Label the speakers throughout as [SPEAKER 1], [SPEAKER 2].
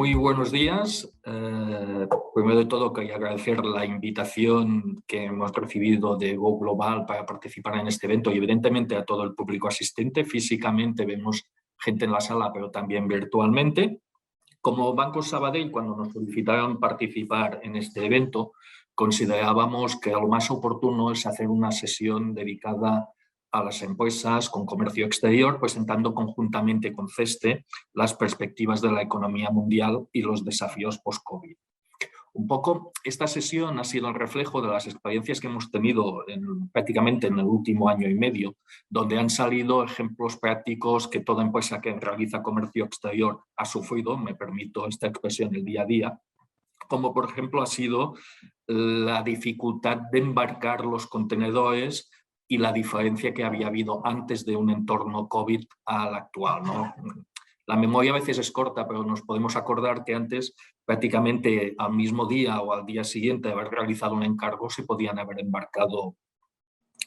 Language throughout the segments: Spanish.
[SPEAKER 1] Muy buenos días. Primero de todo, quería agradecer la invitación que hemos recibido de Go Global para participar en este evento y evidentemente a todo el público asistente. Físicamente vemos gente en la sala, pero también virtualmente. Como Banco Sabadell, cuando nos solicitaron participar en este evento, considerábamos que lo más oportuno es hacer una sesión dedicada a las empresas con comercio exterior, presentando conjuntamente con CESTE las perspectivas de la economía mundial y los desafíos post-COVID. Un poco esta sesión ha sido el reflejo de las experiencias que hemos tenido prácticamente en el último año y medio, donde han salido ejemplos prácticos que toda empresa que realiza comercio exterior ha sufrido, me permito esta expresión, el día a día, como por ejemplo ha sido la dificultad de embarcar los contenedores y la diferencia que había habido antes de un entorno COVID al actual, ¿no? La memoria a veces es corta, pero nos podemos acordar que antes prácticamente al mismo día o al día siguiente de haber realizado un encargo se podían haber embarcado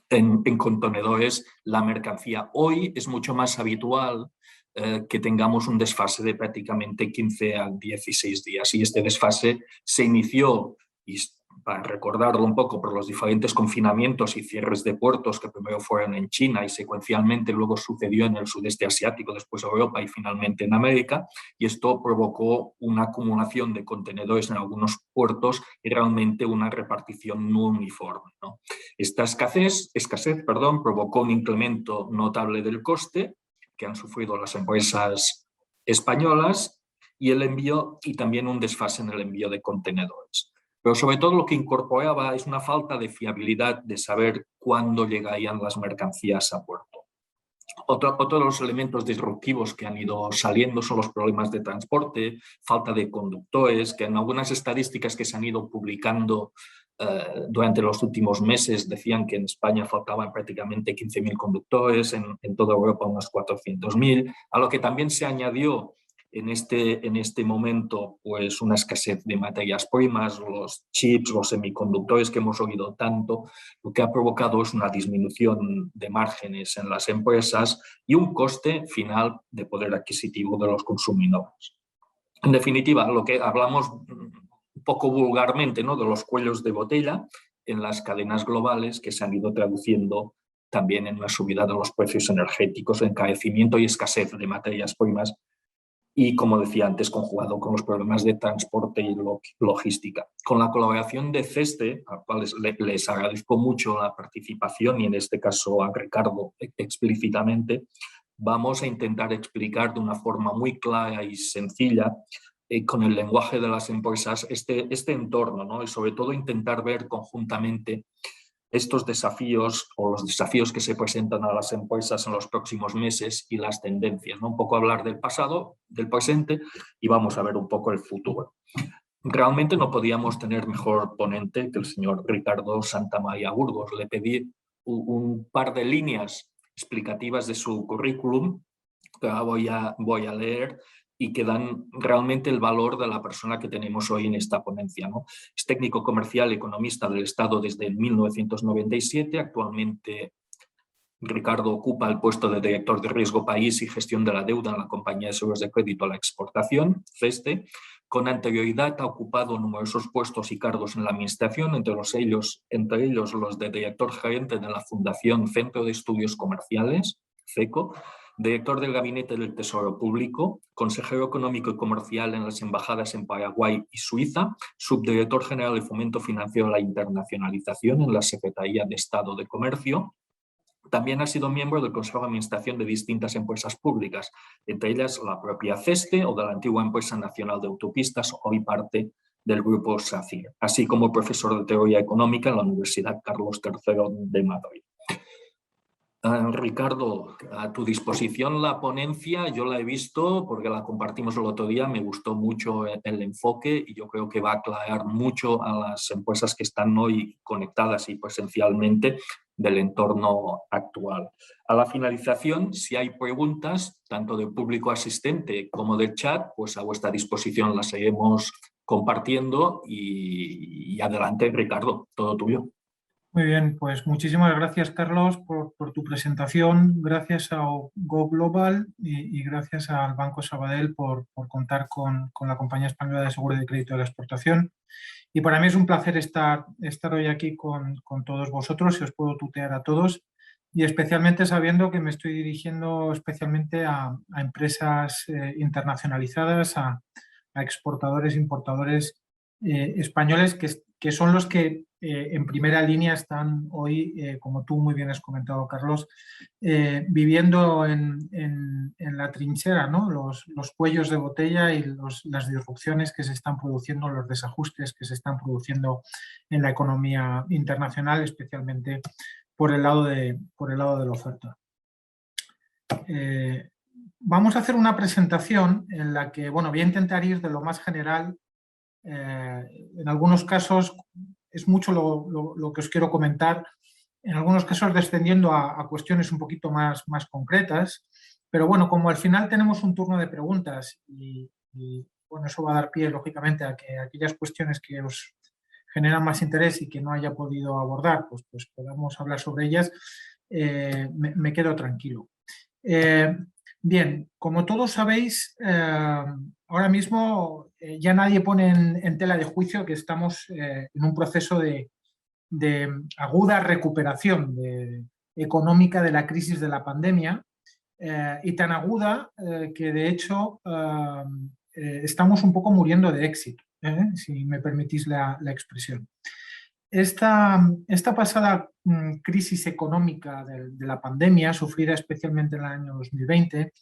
[SPEAKER 1] en contenedores la mercancía. Hoy es mucho más habitual que tengamos un desfase de prácticamente 15 a 16 días y este desfase se inició, y para recordarlo un poco, por los diferentes confinamientos y cierres de puertos que primero fueron en China y secuencialmente luego sucedió en el sudeste asiático, después Europa y finalmente en América, y esto provocó una acumulación de contenedores en algunos puertos y realmente una repartición no uniforme, ¿no? Esta escasez, provocó un incremento notable del coste que han sufrido las empresas españolas y el envío y también un desfase en el envío de contenedores. Pero sobre todo lo que incorporaba es una falta de fiabilidad de saber cuándo llegarían las mercancías a puerto. Otro de los elementos disruptivos que han ido saliendo son los problemas de transporte, falta de conductores, que en algunas estadísticas que se han ido publicando durante los últimos meses decían que en España faltaban prácticamente 15.000 conductores, en toda Europa unos 400.000, a lo que también se añadió en este momento pues una escasez de materias primas, los chips, los semiconductores que hemos oído tanto, lo que ha provocado es una disminución de márgenes en las empresas y un coste final de poder adquisitivo de los consumidores. En definitiva, lo que hablamos un poco vulgarmente, ¿no?, de los cuellos de botella en las cadenas globales que se han ido traduciendo también en una subida de los precios energéticos, encarecimiento y escasez de materias primas y, como decía antes, conjugado con los problemas de transporte y logística. Con la colaboración de CESTE, a cuales les agradezco mucho la participación y en este caso a Ricardo explícitamente, vamos a intentar explicar de una forma muy clara y sencilla, con el lenguaje de las empresas, este entorno, ¿no? Y sobre todo intentar ver conjuntamente estos desafíos o los desafíos que se presentan a las empresas en los próximos meses y las tendencias, ¿no? Un poco hablar del pasado, del presente y vamos a ver un poco el futuro. Realmente no podíamos tener mejor ponente que el señor Ricardo Santamaría Burgos. Le pedí un par de líneas explicativas de su currículum que ahora voy a leer y que dan realmente el valor de la persona que tenemos hoy en esta ponencia, ¿no? Es técnico comercial y economista del Estado desde 1997. Actualmente Ricardo ocupa el puesto de director de riesgo país y gestión de la deuda en la compañía de seguros de crédito a la exportación, CESTE. Con anterioridad ha ocupado numerosos puestos y cargos en la administración, entre ellos los de director gerente de la Fundación Centro de Estudios Comerciales, CECO, director del Gabinete del Tesoro Público, consejero económico y comercial en las embajadas en Paraguay y Suiza, subdirector general de Fomento Financiero a la Internacionalización en la Secretaría de Estado de Comercio. También ha sido miembro del Consejo de Administración de distintas empresas públicas, entre ellas la propia CESTE o de la antigua Empresa Nacional de Autopistas, hoy parte del Grupo SACIR, así como profesor de Teoría Económica en la Universidad Carlos III de Madrid. Ricardo, a tu disposición la ponencia, yo la he visto porque la compartimos el otro día, me gustó mucho el enfoque y yo creo que va a aclarar mucho a las empresas que están hoy conectadas y presencialmente del entorno actual. A la finalización, si hay preguntas, tanto del público asistente como del chat, pues a vuestra disposición las seguiremos compartiendo y adelante, Ricardo, todo tuyo.
[SPEAKER 2] Muy bien, pues muchísimas gracias, Carlos, por tu presentación. Gracias a Go Global y gracias al Banco Sabadell por contar con la Compañía Española de Seguro de Crédito de la Exportación. Y para mí es un placer estar hoy aquí con todos vosotros, y os puedo tutear a todos, y especialmente sabiendo que me estoy dirigiendo especialmente a empresas internacionalizadas, a exportadores e importadores españoles que son los que en primera línea están hoy, como tú muy bien has comentado, Carlos, viviendo en la trinchera, ¿no? Los cuellos de botella y las disrupciones que se están produciendo, los desajustes que se están produciendo en la economía internacional, especialmente por el lado de la oferta. Vamos a hacer una presentación en la que, bueno, voy a intentar ir de lo más general. En algunos casos es mucho lo que os quiero comentar, en algunos casos descendiendo a cuestiones un poquito más concretas, pero bueno, como al final tenemos un turno de preguntas y bueno, eso va a dar pie lógicamente a que aquellas cuestiones que os generan más interés y que no haya podido abordar, pues podamos hablar sobre ellas, me quedo tranquilo. Bien, como todos sabéis, ahora mismo ya nadie pone en tela de juicio que estamos en un proceso de aguda recuperación económica de la crisis de la pandemia, y tan aguda que de hecho estamos un poco muriendo de éxito, si me permitís la expresión. Esta pasada crisis económica de la pandemia, sufrida especialmente en el año 2020,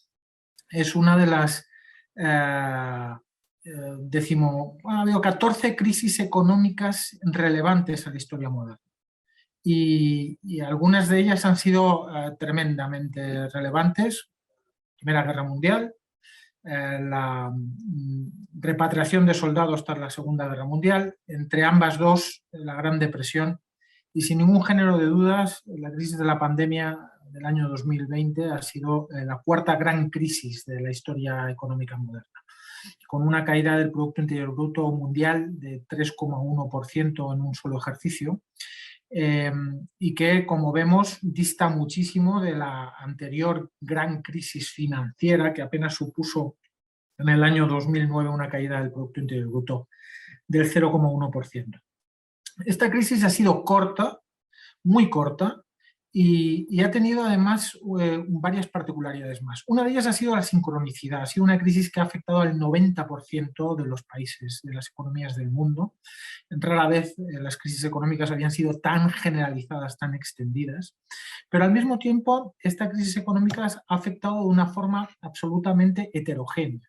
[SPEAKER 2] es una de las 14 crisis económicas relevantes a la historia moderna. Y algunas de ellas han sido tremendamente relevantes. Primera Guerra Mundial, la repatriación de soldados tras la Segunda Guerra Mundial, entre ambas dos, la Gran Depresión, y sin ningún género de dudas, la crisis de la pandemia del año 2020 ha sido la cuarta gran crisis de la historia económica moderna, con una caída del Producto Interior Bruto mundial de 3,1% en un solo ejercicio, y que, como vemos, dista muchísimo de la anterior gran crisis financiera, que apenas supuso en el año 2009 una caída del Producto Interior Bruto del 0,1%. Esta crisis ha sido corta, muy corta, y ha tenido además varias particularidades más. Una de ellas ha sido la sincronicidad. Ha sido una crisis que ha afectado al 90% de los países, de las economías del mundo. Rara vez las crisis económicas habían sido tan generalizadas, tan extendidas, pero al mismo tiempo esta crisis económica ha afectado de una forma absolutamente heterogénea.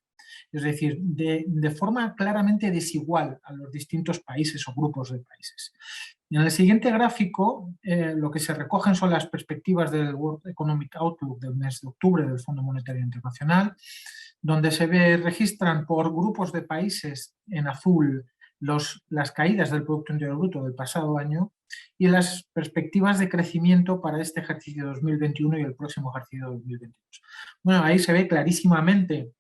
[SPEAKER 2] Es decir, de forma claramente desigual a los distintos países o grupos de países. En el siguiente gráfico, lo que se recogen son las perspectivas del World Economic Outlook del mes de octubre del Fondo Monetario Internacional, donde se registran por grupos de países en azul las caídas del Producto Interior Bruto del pasado año y las perspectivas de crecimiento para este ejercicio 2021 y el próximo ejercicio 2022. Bueno, ahí se ve clarísimamente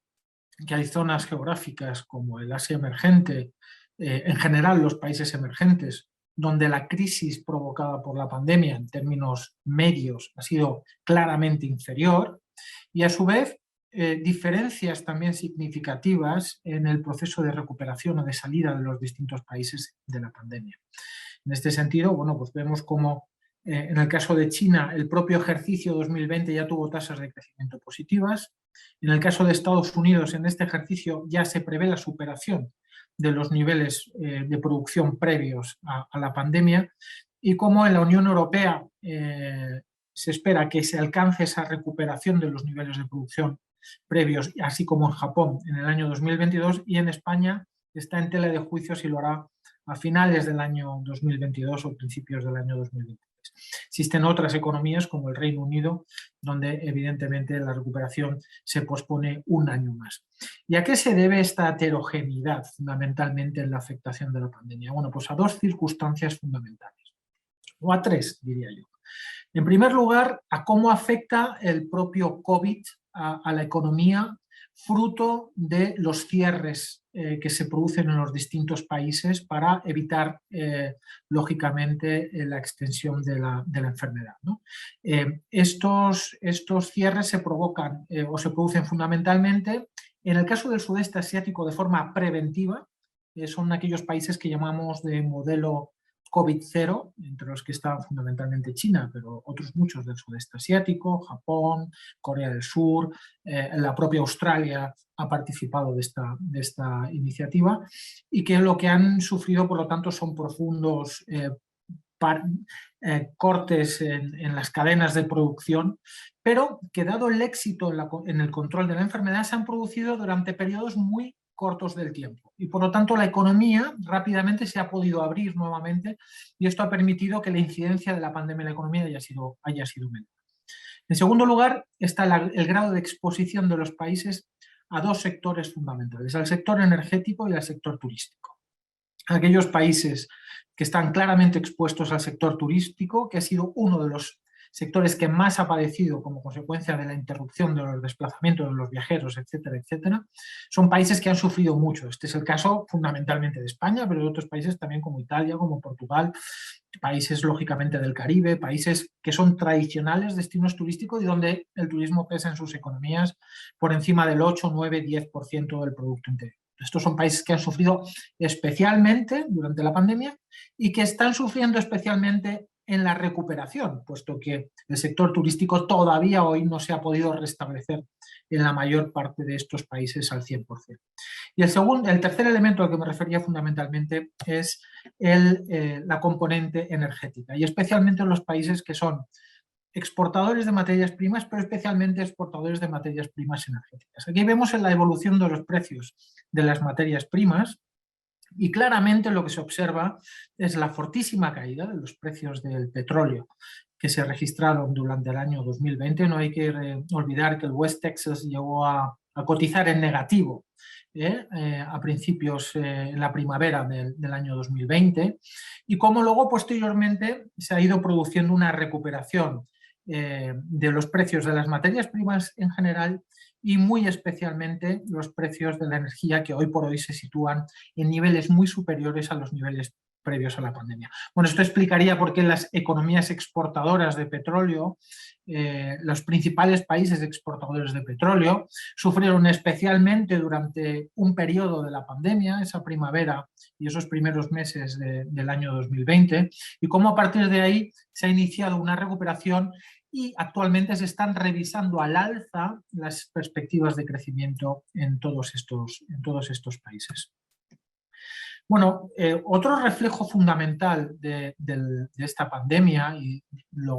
[SPEAKER 2] que hay zonas geográficas como el Asia emergente, en general los países emergentes, donde la crisis provocada por la pandemia en términos medios ha sido claramente inferior, y a su vez diferencias también significativas en el proceso de recuperación o de salida de los distintos países de la pandemia. En este sentido, bueno, pues vemos cómo en el caso de China el propio ejercicio 2020 ya tuvo tasas de crecimiento positivas. En el caso de Estados Unidos, en este ejercicio ya se prevé la superación de los niveles de producción previos a la pandemia, y como en la Unión Europea se espera que se alcance esa recuperación de los niveles de producción previos, así como en Japón en el año 2022, y en España está en tela de juicio si lo hará a finales del año 2022 o principios del año 2023. Existen otras economías como el Reino Unido, donde evidentemente la recuperación se pospone un año más. ¿Y a qué se debe esta heterogeneidad fundamentalmente en la afectación de la pandemia? Bueno, pues a dos circunstancias fundamentales, o a tres, diría yo. En primer lugar, a cómo afecta el propio COVID a la economía fruto de los cierres que se producen en los distintos países para evitar, lógicamente, la extensión de la enfermedad, ¿no? Estos cierres se provocan o se producen fundamentalmente, en el caso del sudeste asiático, de forma preventiva. Son aquellos países que llamamos de modelo COVID-0, entre los que están fundamentalmente China, pero otros muchos del sudeste asiático, Japón, Corea del Sur, la propia Australia ha participado de esta iniciativa, y que lo que han sufrido, por lo tanto, son profundos cortes en las cadenas de producción, pero que, dado el éxito en el control de la enfermedad, se han producido durante periodos muy cortos del tiempo, y por lo tanto la economía rápidamente se ha podido abrir nuevamente, y esto ha permitido que la incidencia de la pandemia en la economía haya sido menor. En segundo lugar está el grado de exposición de los países a dos sectores fundamentales: al sector energético y al sector turístico. Aquellos países que están claramente expuestos al sector turístico, que ha sido uno de los sectores que más ha padecido como consecuencia de la interrupción de los desplazamientos de los viajeros, etcétera, etcétera, son países que han sufrido mucho. Este es el caso fundamentalmente de España, pero de otros países también, como Italia, como Portugal, países lógicamente del Caribe, países que son tradicionales destinos turísticos y donde el turismo pesa en sus economías por encima del 8, 9, 10% del Producto Interior. Estos son países que han sufrido especialmente durante la pandemia y que están sufriendo especialmente en la recuperación, puesto que el sector turístico todavía hoy no se ha podido restablecer en la mayor parte de estos países al 100%. Y el tercer elemento al que me refería fundamentalmente es la componente energética, y especialmente en los países que son exportadores de materias primas, pero especialmente exportadores de materias primas energéticas. Aquí vemos en la evolución de los precios de las materias primas, y claramente lo que se observa es la fortísima caída de los precios del petróleo que se registraron durante el año 2020. No hay que olvidar que el West Texas llegó a cotizar en negativo a principios, en la primavera del año 2020, y cómo luego posteriormente se ha ido produciendo una recuperación de los precios de las materias primas en general, y muy especialmente los precios de la energía, que hoy por hoy se sitúan en niveles muy superiores a los niveles previos a la pandemia. Bueno, esto explicaría por qué las economías exportadoras de petróleo, los principales países exportadores de petróleo, sufrieron especialmente durante un periodo de la pandemia, esa primavera y esos primeros meses del año 2020, y cómo a partir de ahí se ha iniciado una recuperación, y actualmente se están revisando al alza las perspectivas de crecimiento en todos estos países. Bueno, otro reflejo fundamental de esta pandemia, y el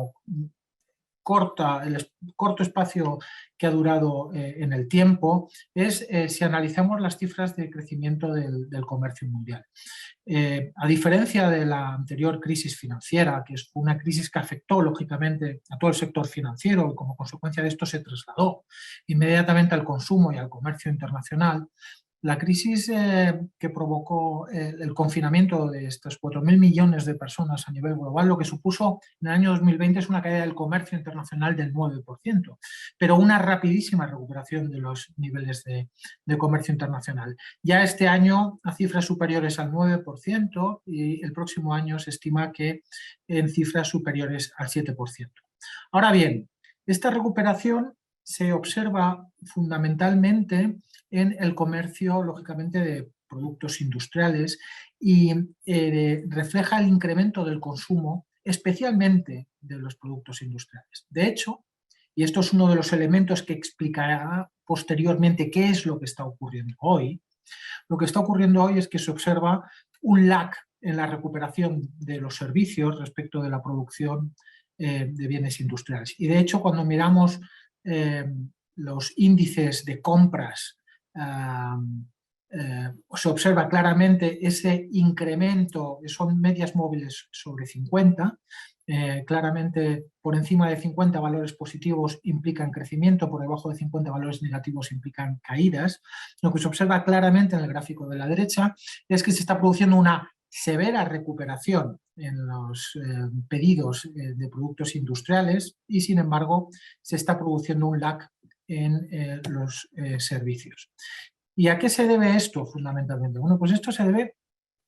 [SPEAKER 2] corto espacio que ha durado en el tiempo, es si analizamos las cifras de crecimiento del comercio mundial. A diferencia de la anterior crisis financiera, que fue una crisis que afectó lógicamente a todo el sector financiero, y como consecuencia de esto se trasladó inmediatamente al consumo y al comercio internacional, la crisis que provocó el confinamiento de estos 4.000 millones de personas a nivel global, lo que supuso en el año 2020 es una caída del comercio internacional del 9%, pero una rapidísima recuperación de los niveles de comercio internacional. Ya este año a cifras superiores al 9%, y el próximo año se estima que en cifras superiores al 7%. Ahora bien, esta recuperación se observa fundamentalmente en el comercio, lógicamente, de productos industriales, y refleja el incremento del consumo, especialmente de los productos industriales. De hecho, y esto es uno de los elementos que explicará posteriormente qué es lo que está ocurriendo hoy, lo que está ocurriendo hoy es que se observa un lag en la recuperación de los servicios respecto de la producción de bienes industriales. Y de hecho, cuando miramos los índices de compras, se observa claramente ese incremento, son medias móviles sobre 50, claramente por encima de 50 valores positivos implican crecimiento, por debajo de 50 valores negativos implican caídas. Lo que se observa claramente en el gráfico de la derecha es que se está produciendo una severa recuperación en los pedidos de productos industriales, y sin embargo se está produciendo un lag en los servicios. ¿Y a qué se debe esto fundamentalmente? Bueno, pues esto se debe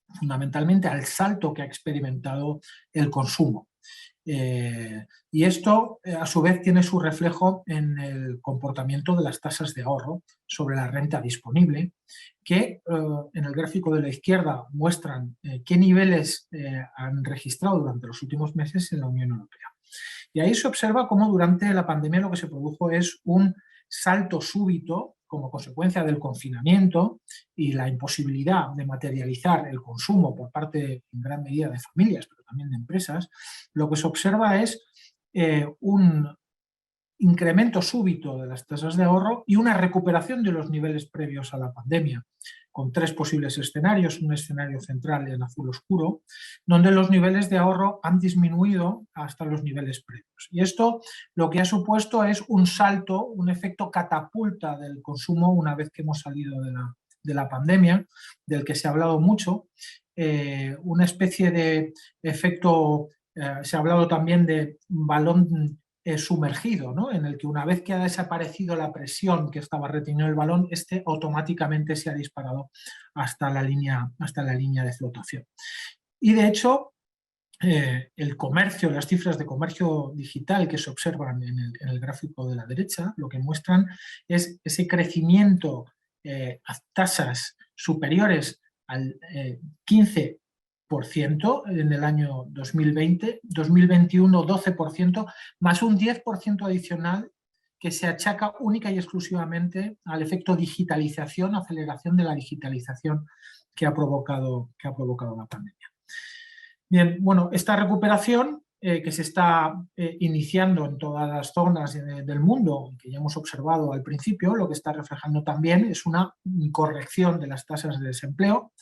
[SPEAKER 2] fundamentalmente al salto que ha experimentado el consumo. Y esto, a su vez, tiene su reflejo en el comportamiento de las tasas de ahorro sobre la renta disponible, que en el gráfico de la izquierda muestran qué niveles han registrado durante los últimos meses en la Unión Europea. Y ahí se observa cómo durante la pandemia lo que se produjo es un salto súbito como consecuencia del confinamiento y la imposibilidad de materializar el consumo por parte, en gran medida, de familias, pero también de empresas. Lo que se observa es un incremento súbito de las tasas de ahorro y una recuperación de los niveles previos a la pandemia, con 3 posibles escenarios, un escenario central en azul oscuro, donde los niveles de ahorro han disminuido hasta los niveles previos. Y esto lo que ha supuesto es un salto, un efecto catapulta del consumo una vez que hemos salido de la pandemia, del que se ha hablado mucho, una especie de efecto, se ha hablado también de balón sumergido, ¿no? En el que una vez que ha desaparecido la presión que estaba reteniendo el balón, este automáticamente se ha disparado hasta la línea de flotación. Y de hecho, el comercio, las cifras de comercio digital que se observan en el gráfico de la derecha, lo que muestran es ese crecimiento a tasas superiores al 15% en el año 2020, 2021 12%, más un 10% adicional que se achaca única y exclusivamente al efecto digitalización, aceleración de la digitalización que ha provocado la pandemia. Bien, bueno, esta recuperación que se está iniciando en todas las zonas del mundo, que ya hemos observado al principio, lo que está reflejando también es una corrección de las tasas de desempleo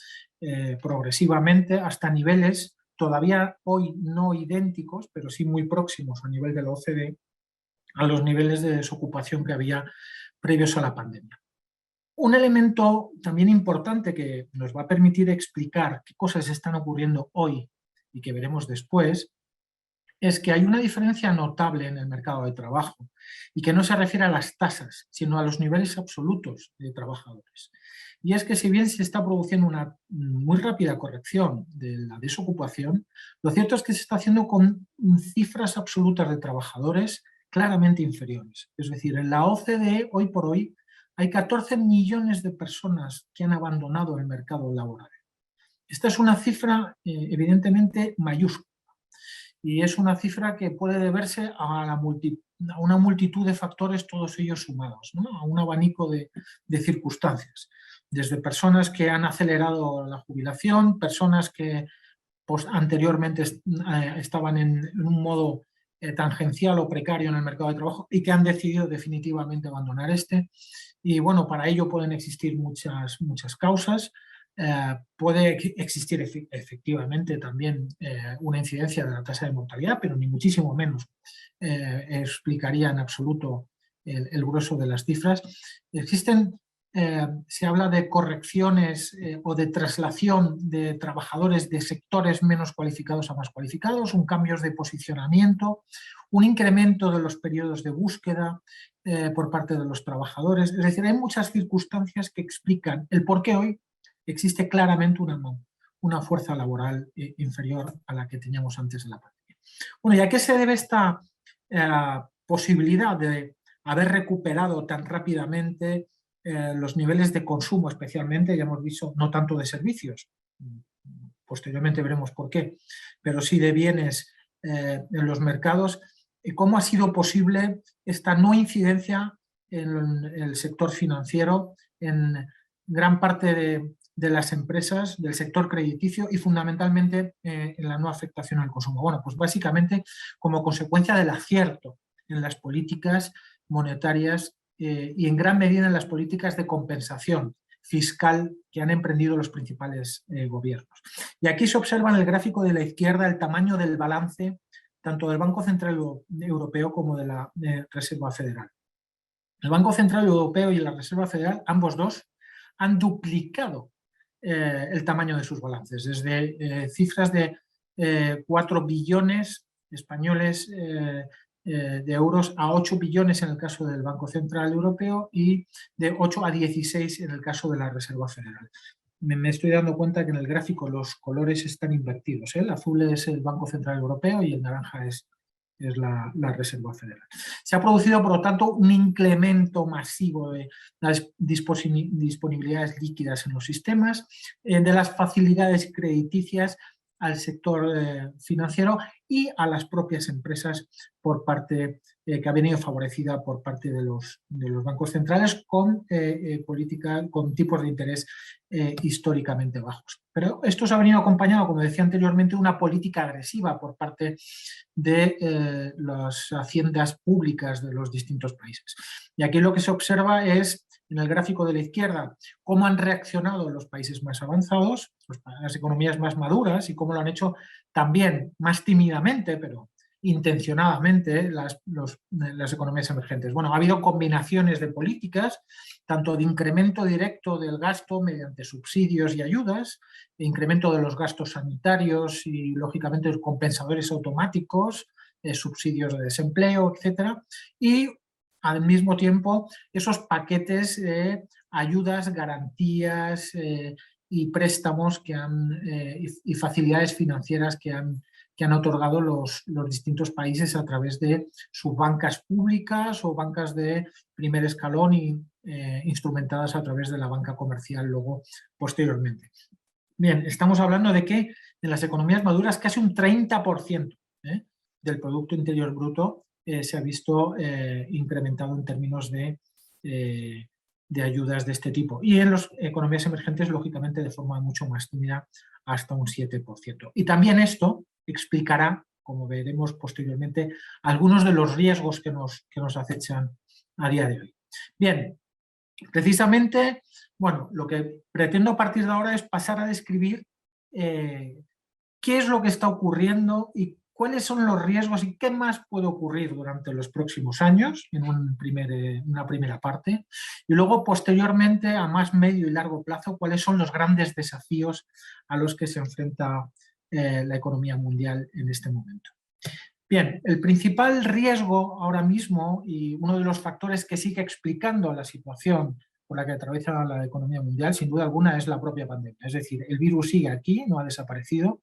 [SPEAKER 2] progresivamente hasta niveles todavía hoy no idénticos, pero sí muy próximos a nivel de la OCDE, a los niveles de desocupación que había previos a la pandemia. Un elemento también importante que nos va a permitir explicar qué cosas están ocurriendo hoy y que veremos después, es que hay una diferencia notable en el mercado de trabajo y que no se refiere a las tasas, sino a los niveles absolutos de trabajadores. Y es que si bien se está produciendo una muy rápida corrección de la desocupación, lo cierto es que se está haciendo con cifras absolutas de trabajadores claramente inferiores. Es decir, en la OCDE, hoy por hoy, hay 14 millones de personas que han abandonado el mercado laboral. Esta es una cifra evidentemente mayúscula y es una cifra que puede deberse a una multitud de factores, todos ellos sumados, ¿no? A un abanico de circunstancias, desde personas que han acelerado la jubilación, personas que pues, anteriormente estaban en un modo tangencial o precario en el mercado de trabajo y que han decidido definitivamente abandonar este. Y bueno, para ello pueden existir muchas causas. Puede existir efectivamente también una incidencia de la tasa de mortalidad, pero ni muchísimo menos explicaría en absoluto el grueso de las cifras. Existen, se habla de correcciones o de traslación de trabajadores de sectores menos cualificados a más cualificados, un cambio de posicionamiento, un incremento de los periodos de búsqueda por parte de los trabajadores. Es decir, hay muchas circunstancias que explican el por qué hoy existe claramente una fuerza laboral inferior a la que teníamos antes de la pandemia. Bueno, ¿y a qué se debe esta posibilidad de haber recuperado tan rápidamente los niveles de consumo, especialmente, ya hemos visto, no tanto de servicios, posteriormente veremos por qué, pero sí de bienes en los mercados? ¿Cómo ha sido posible esta no incidencia en el sector financiero, en gran parte de las empresas, del sector crediticio y fundamentalmente en la no afectación al consumo? Bueno, pues básicamente como consecuencia del acierto en las políticas monetarias y en gran medida en las políticas de compensación fiscal que han emprendido los principales gobiernos. Y aquí se observa en el gráfico de la izquierda el tamaño del balance tanto del Banco Central Europeo como de la Reserva Federal. El Banco Central Europeo y la Reserva Federal, ambos dos, han duplicado el tamaño de sus balances, desde cifras de 4 billones españoles de euros a 8 billones en el caso del Banco Central Europeo y de 8 a 16 en el caso de la Reserva Federal. Me estoy dando cuenta que en el gráfico los colores están invertidos, ¿eh? El azul es el Banco Central Europeo y el naranja es la Reserva Federal. Se ha producido, por lo tanto, un incremento masivo de las disponibilidades líquidas en los sistemas, de las facilidades crediticias al sector financiero y a las propias empresas por parte que ha venido favorecida por parte de los bancos centrales con con tipos de interés históricamente bajos. Pero esto se ha venido acompañado, como decía anteriormente, de una política agresiva por parte de las haciendas públicas de los distintos países. Y aquí lo que se observa es, en el gráfico de la izquierda, cómo han reaccionado los países más avanzados, las economías más maduras, y cómo lo han hecho también más tímidamente, pero intencionadamente, las economías emergentes. Bueno, ha habido combinaciones de políticas, tanto de incremento directo del gasto mediante subsidios y ayudas, de incremento de los gastos sanitarios y, lógicamente, los compensadores automáticos, subsidios de desempleo, etcétera, y al mismo tiempo esos paquetes de ayudas, garantías y préstamos y facilidades financieras que han otorgado los distintos países a través de sus bancas públicas o bancas de primer escalón y instrumentadas a través de la banca comercial luego posteriormente. Bien, estamos hablando de que en las economías maduras casi un 30% del Producto Interior Bruto se ha visto incrementado en términos de ayudas de este tipo. Y en las economías emergentes, lógicamente, de forma mucho más tímida, hasta un 7%. Y también esto explicará, como veremos posteriormente, algunos de los riesgos que nos acechan a día de hoy. Bien, precisamente, bueno, lo que pretendo a partir de ahora es pasar a describir qué es lo que está ocurriendo y cuáles son los riesgos y qué más puede ocurrir durante los próximos años en una primera parte, y luego posteriormente a más medio y largo plazo cuáles son los grandes desafíos a los que se enfrenta la economía mundial en este momento. Bien, el principal riesgo ahora mismo y uno de los factores que sigue explicando la situación por la que atraviesa la economía mundial, sin duda alguna, es la propia pandemia. Es decir, el virus sigue aquí, no ha desaparecido.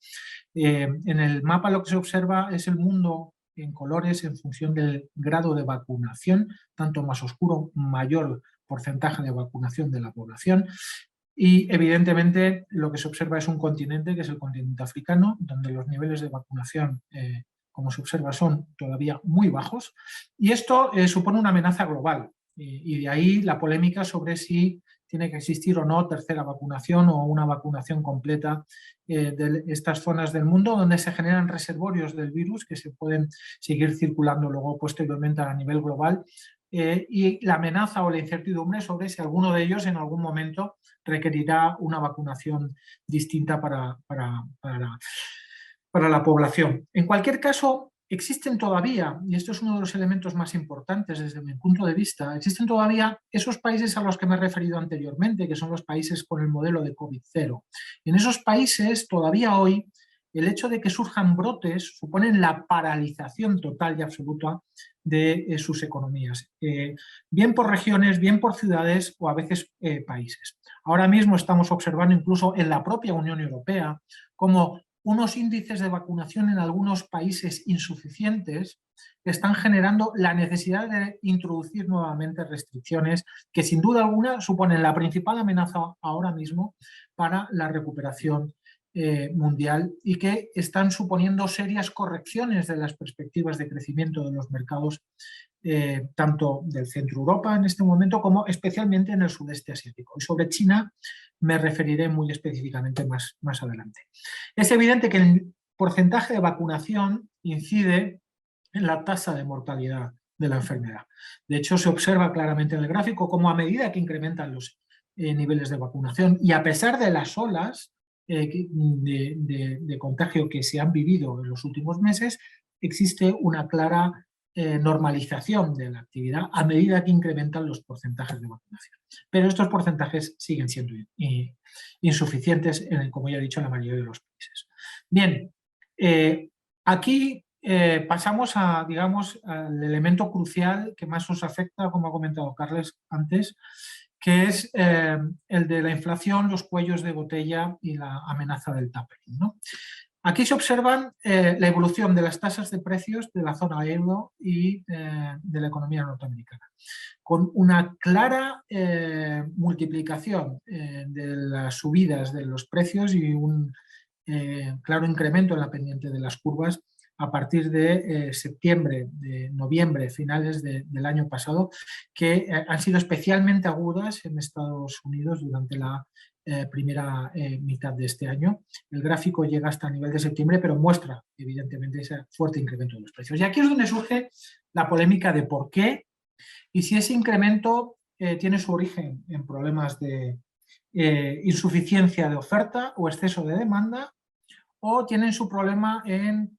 [SPEAKER 2] En el mapa lo que se observa es el mundo en colores en función del grado de vacunación, tanto más oscuro, mayor porcentaje de vacunación de la población. Y evidentemente lo que se observa es un continente, que es el continente africano, donde los niveles de vacunación, como se observa, son todavía muy bajos. Y esto supone una amenaza global. Y de ahí la polémica sobre si tiene que existir o no tercera vacunación o una vacunación completa de estas zonas del mundo donde se generan reservorios del virus que se pueden seguir circulando luego posteriormente a nivel global, y la amenaza o la incertidumbre sobre si alguno de ellos en algún momento requerirá una vacunación distinta para la población. En cualquier caso, existen todavía, y esto es uno de los elementos más importantes desde mi punto de vista, existen todavía esos países a los que me he referido anteriormente, que son los países con el modelo de COVID-0. En esos países, todavía hoy, el hecho de que surjan brotes suponen la paralización total y absoluta de sus economías, bien por regiones, bien por ciudades o a veces países. Ahora mismo estamos observando incluso en la propia Unión Europea cómo unos índices de vacunación en algunos países insuficientes están generando la necesidad de introducir nuevamente restricciones que sin duda alguna suponen la principal amenaza ahora mismo para la recuperación mundial y que están suponiendo serias correcciones de las perspectivas de crecimiento de los mercados tanto del centro Europa en este momento como especialmente en el sudeste asiático. Y sobre China me referiré muy específicamente más adelante. Es evidente que el porcentaje de vacunación incide en la tasa de mortalidad de la enfermedad. De hecho, se observa claramente en el gráfico cómo a medida que incrementan los niveles de vacunación y a pesar de las olas de contagio que se han vivido en los últimos meses, existe una clara normalización de la actividad a medida que incrementan los porcentajes de vacunación. Pero estos porcentajes siguen siendo insuficientes, como ya he dicho, en la mayoría de los países. Bien, aquí pasamos a, digamos, al elemento crucial que más os afecta, como ha comentado Carles antes, que es el de la inflación, los cuellos de botella y la amenaza del tapering, ¿no? Aquí se observan la evolución de las tasas de precios de la zona euro y de la economía norteamericana, con una clara multiplicación de las subidas de los precios y un claro incremento en la pendiente de las curvas a partir de septiembre, de noviembre, finales del año pasado, que han sido especialmente agudas en Estados Unidos durante la primera mitad de este año. El gráfico llega hasta el nivel de septiembre, pero muestra evidentemente ese fuerte incremento de los precios. Y aquí es donde surge la polémica de por qué y si ese incremento tiene su origen en problemas de insuficiencia de oferta o exceso de demanda, o tienen su problema en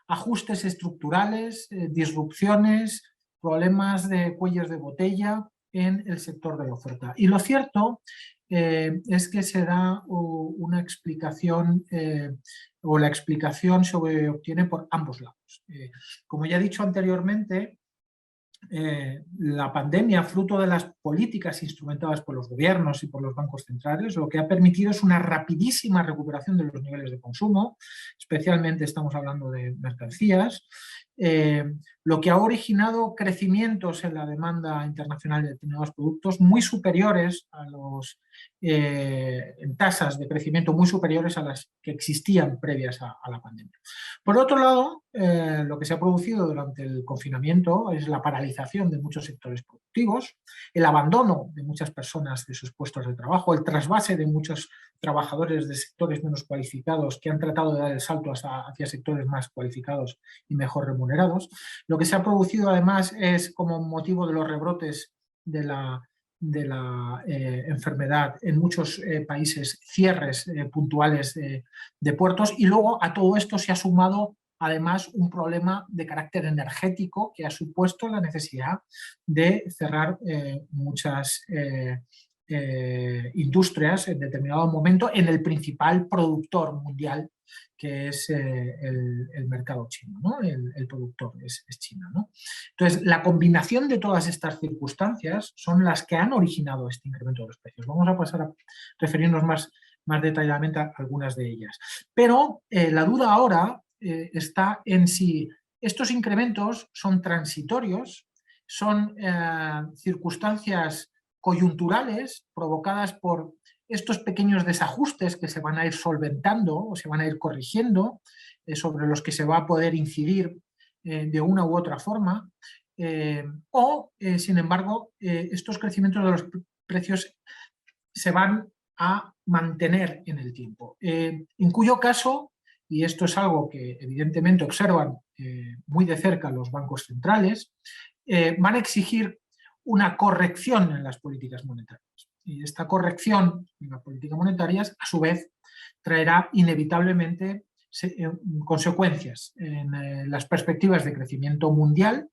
[SPEAKER 2] ajustes estructurales, disrupciones, problemas de cuellos de botella en el sector de la oferta. Y lo cierto es que se da una explicación o la explicación se obtiene por ambos lados. Como ya he dicho anteriormente, la pandemia, fruto de las políticas instrumentadas por los gobiernos y por los bancos centrales, lo que ha permitido es una rapidísima recuperación de los niveles de consumo, especialmente estamos hablando de mercancías, lo que ha originado crecimientos en la demanda internacional de determinados productos muy superiores a los, en tasas de crecimiento muy superiores a las que existían previas a la pandemia. Por otro lado, lo que se ha producido durante el confinamiento es la paralización de muchos sectores productivos, el abandono de muchas personas de sus puestos de trabajo, el trasvase de muchos trabajadores de sectores menos cualificados que han tratado de dar el salto hacia sectores más cualificados y mejor remunerados. Lo que se ha producido además es, como motivo de los rebrotes de la enfermedad en muchos países, cierres puntuales de puertos, y luego a todo esto se ha sumado además un problema de carácter energético que ha supuesto la necesidad de cerrar muchas industrias en determinado momento en el principal productor mundial, que es el mercado chino, ¿no? El productor es China, ¿no? Entonces, la combinación de todas estas circunstancias son las que han originado este incremento de los precios. Vamos a pasar a referirnos más detalladamente a algunas de ellas. Pero la duda ahora está en si estos incrementos son transitorios, son circunstancias coyunturales provocadas por estos pequeños desajustes que se van a ir solventando o se van a ir corrigiendo, sobre los que se va a poder incidir de una u otra forma, sin embargo, estos crecimientos de los precios se van a mantener en el tiempo. En cuyo caso, y esto es algo que evidentemente observan muy de cerca los bancos centrales, van a exigir una corrección en las políticas monetarias. Y esta corrección en las políticas monetarias, a su vez, traerá inevitablemente consecuencias en las perspectivas de crecimiento mundial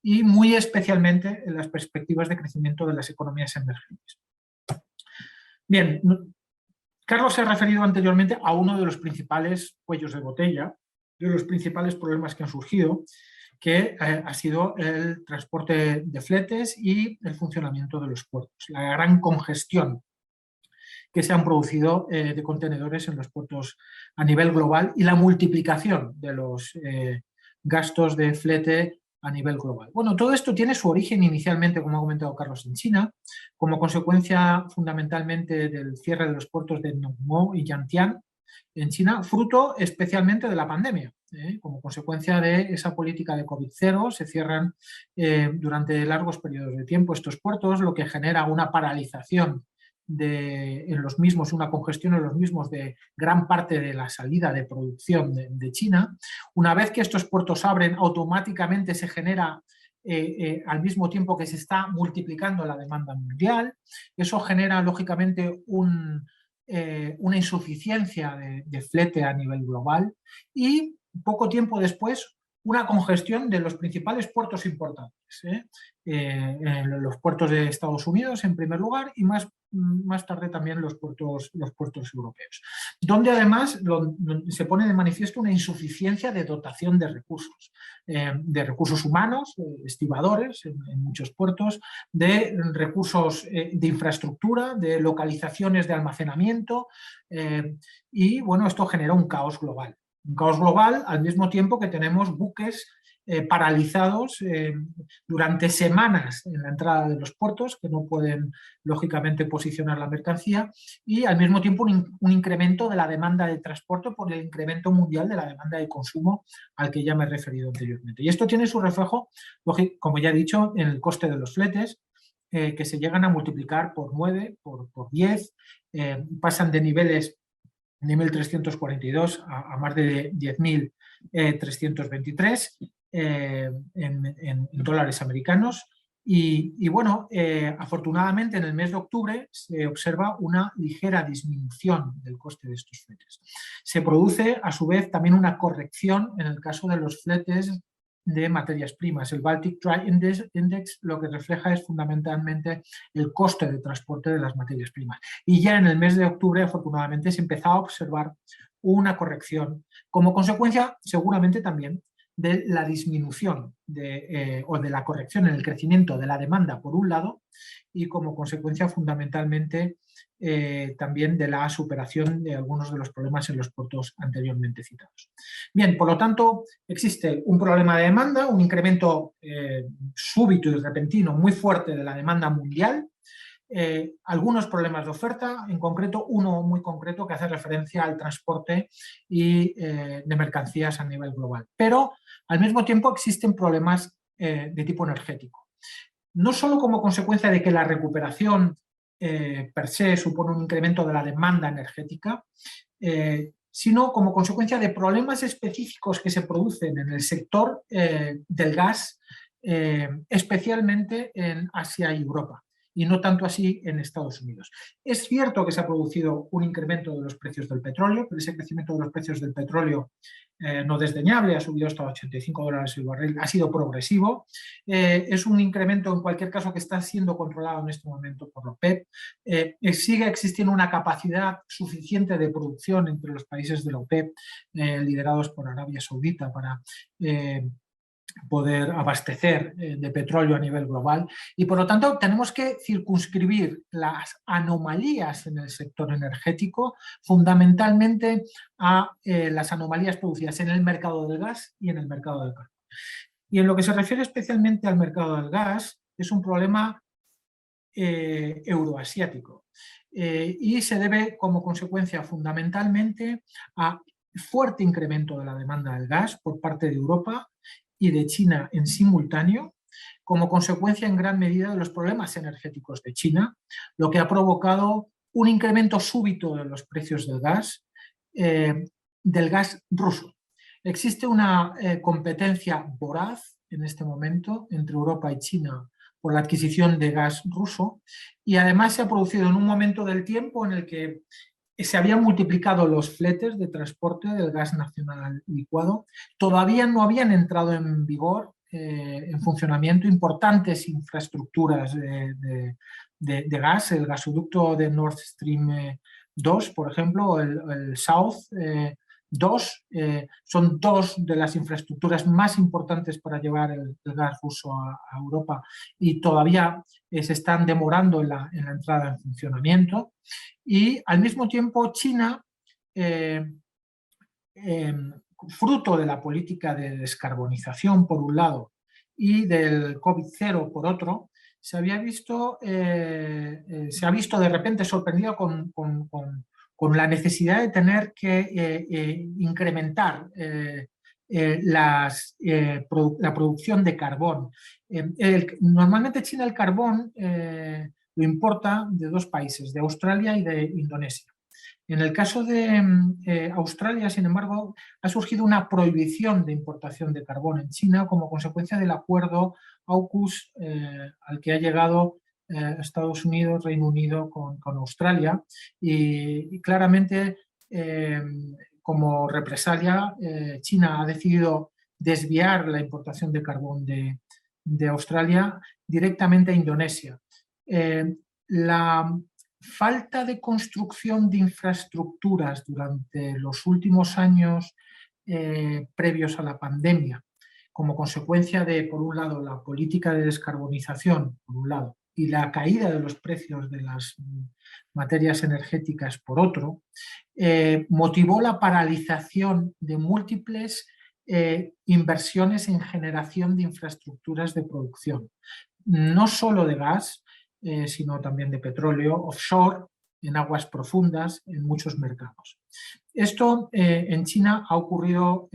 [SPEAKER 2] y muy especialmente en las perspectivas de crecimiento de las economías emergentes. Bien, Carlos se ha referido anteriormente a uno de los principales cuellos de botella, de los principales problemas que han surgido, que ha sido el transporte de fletes y el funcionamiento de los puertos, la gran congestión que se han producido de contenedores en los puertos a nivel global y la multiplicación de los gastos de flete a nivel global. Bueno, todo esto tiene su origen inicialmente, como ha comentado Carlos, en China, como consecuencia fundamentalmente del cierre de los puertos de Ningbo y Yantian en China, fruto especialmente de la pandemia. Como consecuencia de esa política de COVID-0 se cierran durante largos periodos de tiempo estos puertos, lo que genera una paralización en los mismos, una congestión en los mismos de gran parte de la salida de producción de China. Una vez que estos puertos abren, automáticamente se genera al mismo tiempo que se está multiplicando la demanda mundial. Eso genera lógicamente una insuficiencia de flete a nivel global y poco tiempo después una congestión de los principales puertos importantes. Los puertos de Estados Unidos en primer lugar y más tarde también los puertos europeos, donde además se pone de manifiesto una insuficiencia de dotación de recursos humanos, estibadores en muchos puertos, de recursos de infraestructura, de localizaciones de almacenamiento, y bueno, esto genera un caos global. Un caos global al mismo tiempo que tenemos buques paralizados durante semanas en la entrada de los puertos, que no pueden lógicamente posicionar la mercancía, y al mismo tiempo un incremento de la demanda de transporte por el incremento mundial de la demanda de consumo al que ya me he referido anteriormente. Y esto tiene su reflejo, como ya he dicho, en el coste de los fletes, que se llegan a multiplicar por 9, por 10, pasan de niveles de 1.342 a más de 10.323 en dólares americanos. Y bueno, afortunadamente en el mes de octubre se observa una ligera disminución del coste de estos fletes. Se produce a su vez también una corrección en el caso de los fletes de materias primas. El Baltic Dry Index lo que refleja es fundamentalmente el coste de transporte de las materias primas. Y ya en el mes de octubre, afortunadamente, se empezaba a observar una corrección como consecuencia, seguramente también, de la disminución o de la corrección en el crecimiento de la demanda, por un lado, y como consecuencia, fundamentalmente, también de la superación de algunos de los problemas en los puertos anteriormente citados. Bien, por lo tanto, existe un problema de demanda, un incremento súbito y repentino muy fuerte de la demanda mundial, algunos problemas de oferta, en concreto uno muy concreto que hace referencia al transporte y de mercancías a nivel global. Pero al mismo tiempo existen problemas de tipo energético. No solo como consecuencia de que la recuperación per se supone un incremento de la demanda energética, sino como consecuencia de problemas específicos que se producen en el sector del gas, especialmente en Asia y Europa, y no tanto así en Estados Unidos. Es cierto que se ha producido un incremento de los precios del petróleo, pero ese crecimiento de los precios del petróleo no desdeñable, ha subido hasta $85 el barril, ha sido progresivo. Es un incremento en cualquier caso que está siendo controlado en este momento por la OPEP. Sigue existiendo una capacidad suficiente de producción entre los países de la OPEP, liderados por Arabia Saudita, para poder abastecer de petróleo a nivel global, y por lo tanto tenemos que circunscribir las anomalías en el sector energético fundamentalmente a las anomalías producidas en el mercado del gas y en el mercado del carbón. Y en lo que se refiere especialmente al mercado del gas, es un problema euroasiático y se debe como consecuencia fundamentalmente a fuerte incremento de la demanda del gas por parte de Europa y de China en simultáneo, como consecuencia en gran medida de los problemas energéticos de China, lo que ha provocado un incremento súbito de los precios del gas ruso. Existe una competencia voraz en este momento entre Europa y China por la adquisición de gas ruso, y además se ha producido en un momento del tiempo en el que se habían multiplicado los fletes de transporte del gas nacional licuado. Todavía no habían entrado en vigor, en funcionamiento, importantes infraestructuras de gas, el gasoducto de Nord Stream 2, por ejemplo, el South 2, son dos de las infraestructuras más importantes para llevar el gas ruso a Europa, y todavía se están demorando en la entrada en funcionamiento. Y al mismo tiempo China, fruto de la política de descarbonización por un lado y del COVID-0 por otro, se ha visto de repente sorprendido con la necesidad de tener que incrementar la producción de carbón. Normalmente China el carbón lo importa de dos países, de Australia y de Indonesia. En el caso de Australia, sin embargo, ha surgido una prohibición de importación de carbón en China como consecuencia del acuerdo AUKUS al que ha llegado Estados Unidos, Reino Unido con Australia, y claramente como represalia China ha decidido desviar la importación de carbón de Australia directamente a Indonesia. La falta de construcción de infraestructuras durante los últimos años previos a la pandemia, como consecuencia de, por un lado, la política de descarbonización, por un lado, y la caída de los precios de las materias energéticas, por otro, motivó la paralización de múltiples inversiones en generación de infraestructuras de producción, no solo de gas, sino también de petróleo offshore, en aguas profundas, en muchos mercados. Esto en China ha ocurrido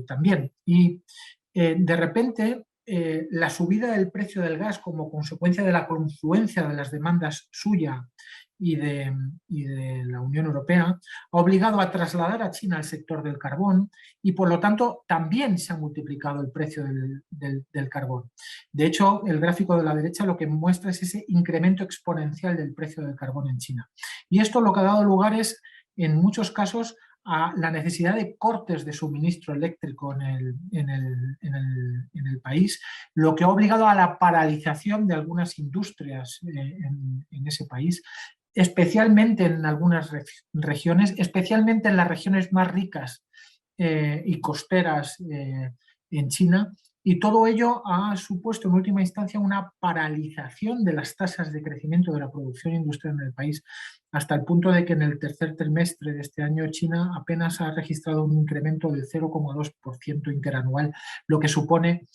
[SPEAKER 2] también y de repente la subida del precio del gas como consecuencia de la confluencia de las demandas suya y de la Unión Europea ha obligado a trasladar a China el sector del carbón y por lo tanto también se ha multiplicado el precio del carbón. De hecho, el gráfico de la derecha lo que muestra es ese incremento exponencial del precio del carbón en China. Y esto lo que ha dado lugar es, en muchos casos, a la necesidad de cortes de suministro eléctrico en el país, lo que ha obligado a la paralización de algunas industrias en ese país, especialmente en algunas regiones, especialmente en las regiones más ricas y costeras en China, y todo ello ha supuesto en última instancia una paralización de las tasas de crecimiento de la producción industrial en el país, hasta el punto de que en el tercer trimestre de este año China apenas ha registrado un incremento del 0,2% interanual, lo que supone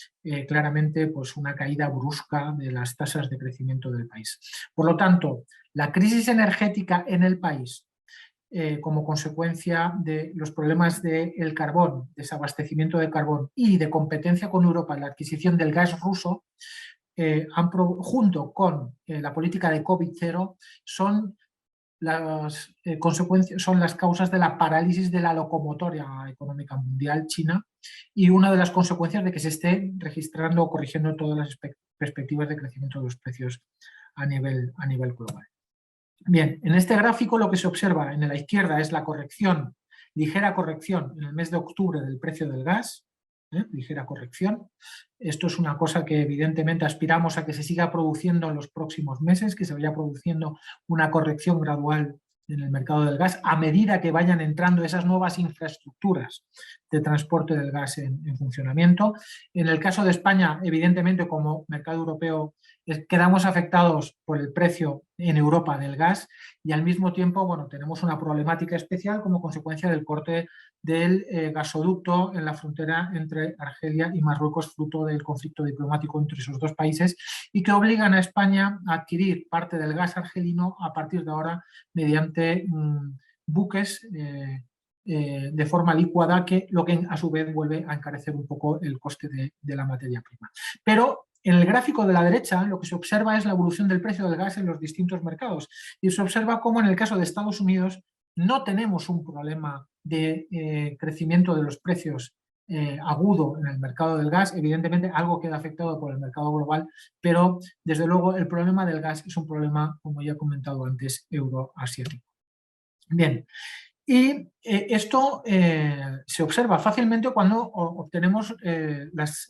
[SPEAKER 2] claramente pues, una caída brusca de las tasas de crecimiento del país. Por lo tanto, la crisis energética en el país, como consecuencia de los problemas del carbón, desabastecimiento de carbón y de competencia con Europa en la adquisición del gas ruso, junto con la política de COVID-0, son las consecuencias, son las causas de la parálisis de la locomotora económica mundial china y una de las consecuencias de que se esté registrando o corrigiendo todas las perspectivas de crecimiento de los precios a nivel global. Bien, en este gráfico lo que se observa en la izquierda es la corrección, ligera corrección en el mes de octubre del precio del gas, ligera corrección. Esto es una cosa que evidentemente aspiramos a que se siga produciendo en los próximos meses, que se vaya produciendo una corrección gradual en el mercado del gas a medida que vayan entrando esas nuevas infraestructuras de transporte del gas en funcionamiento. En el caso de España, evidentemente como mercado europeo quedamos afectados por el precio en Europa del gas y al mismo tiempo, bueno, tenemos una problemática especial como consecuencia del corte del gasoducto en la frontera entre Argelia y Marruecos, fruto del conflicto diplomático entre esos dos países y que obligan a España a adquirir parte del gas argelino a partir de ahora mediante buques de forma licuada, que lo que a su vez vuelve a encarecer un poco el coste de la materia prima. Pero en el gráfico de la derecha lo que se observa es la evolución del precio del gas en los distintos mercados y se observa cómo en el caso de Estados Unidos no tenemos un problema de crecimiento de los precios agudo en el mercado del gas, evidentemente algo queda afectado por el mercado global, pero desde luego el problema del gas es un problema, como ya he comentado antes, euroasiático. Bien. Y esto se observa fácilmente cuando obtenemos las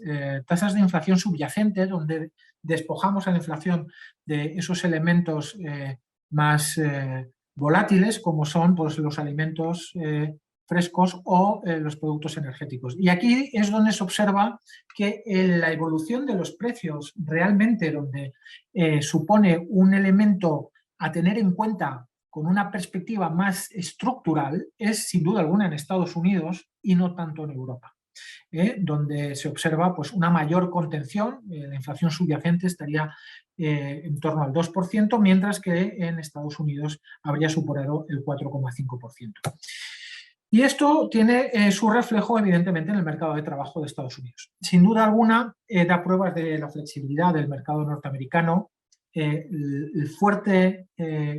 [SPEAKER 2] tasas de inflación subyacentes, donde despojamos a la inflación de esos elementos más volátiles, como son pues, los alimentos frescos o los productos energéticos. Y aquí es donde se observa que la evolución de los precios realmente donde supone un elemento a tener en cuenta con una perspectiva más estructural es sin duda alguna en Estados Unidos y no tanto en Europa, donde se observa pues, una mayor contención, la inflación subyacente estaría en torno al 2%, mientras que en Estados Unidos habría superado el 4,5%. Y esto tiene su reflejo evidentemente en el mercado de trabajo de Estados Unidos. Sin duda alguna da pruebas de la flexibilidad del mercado norteamericano. El fuerte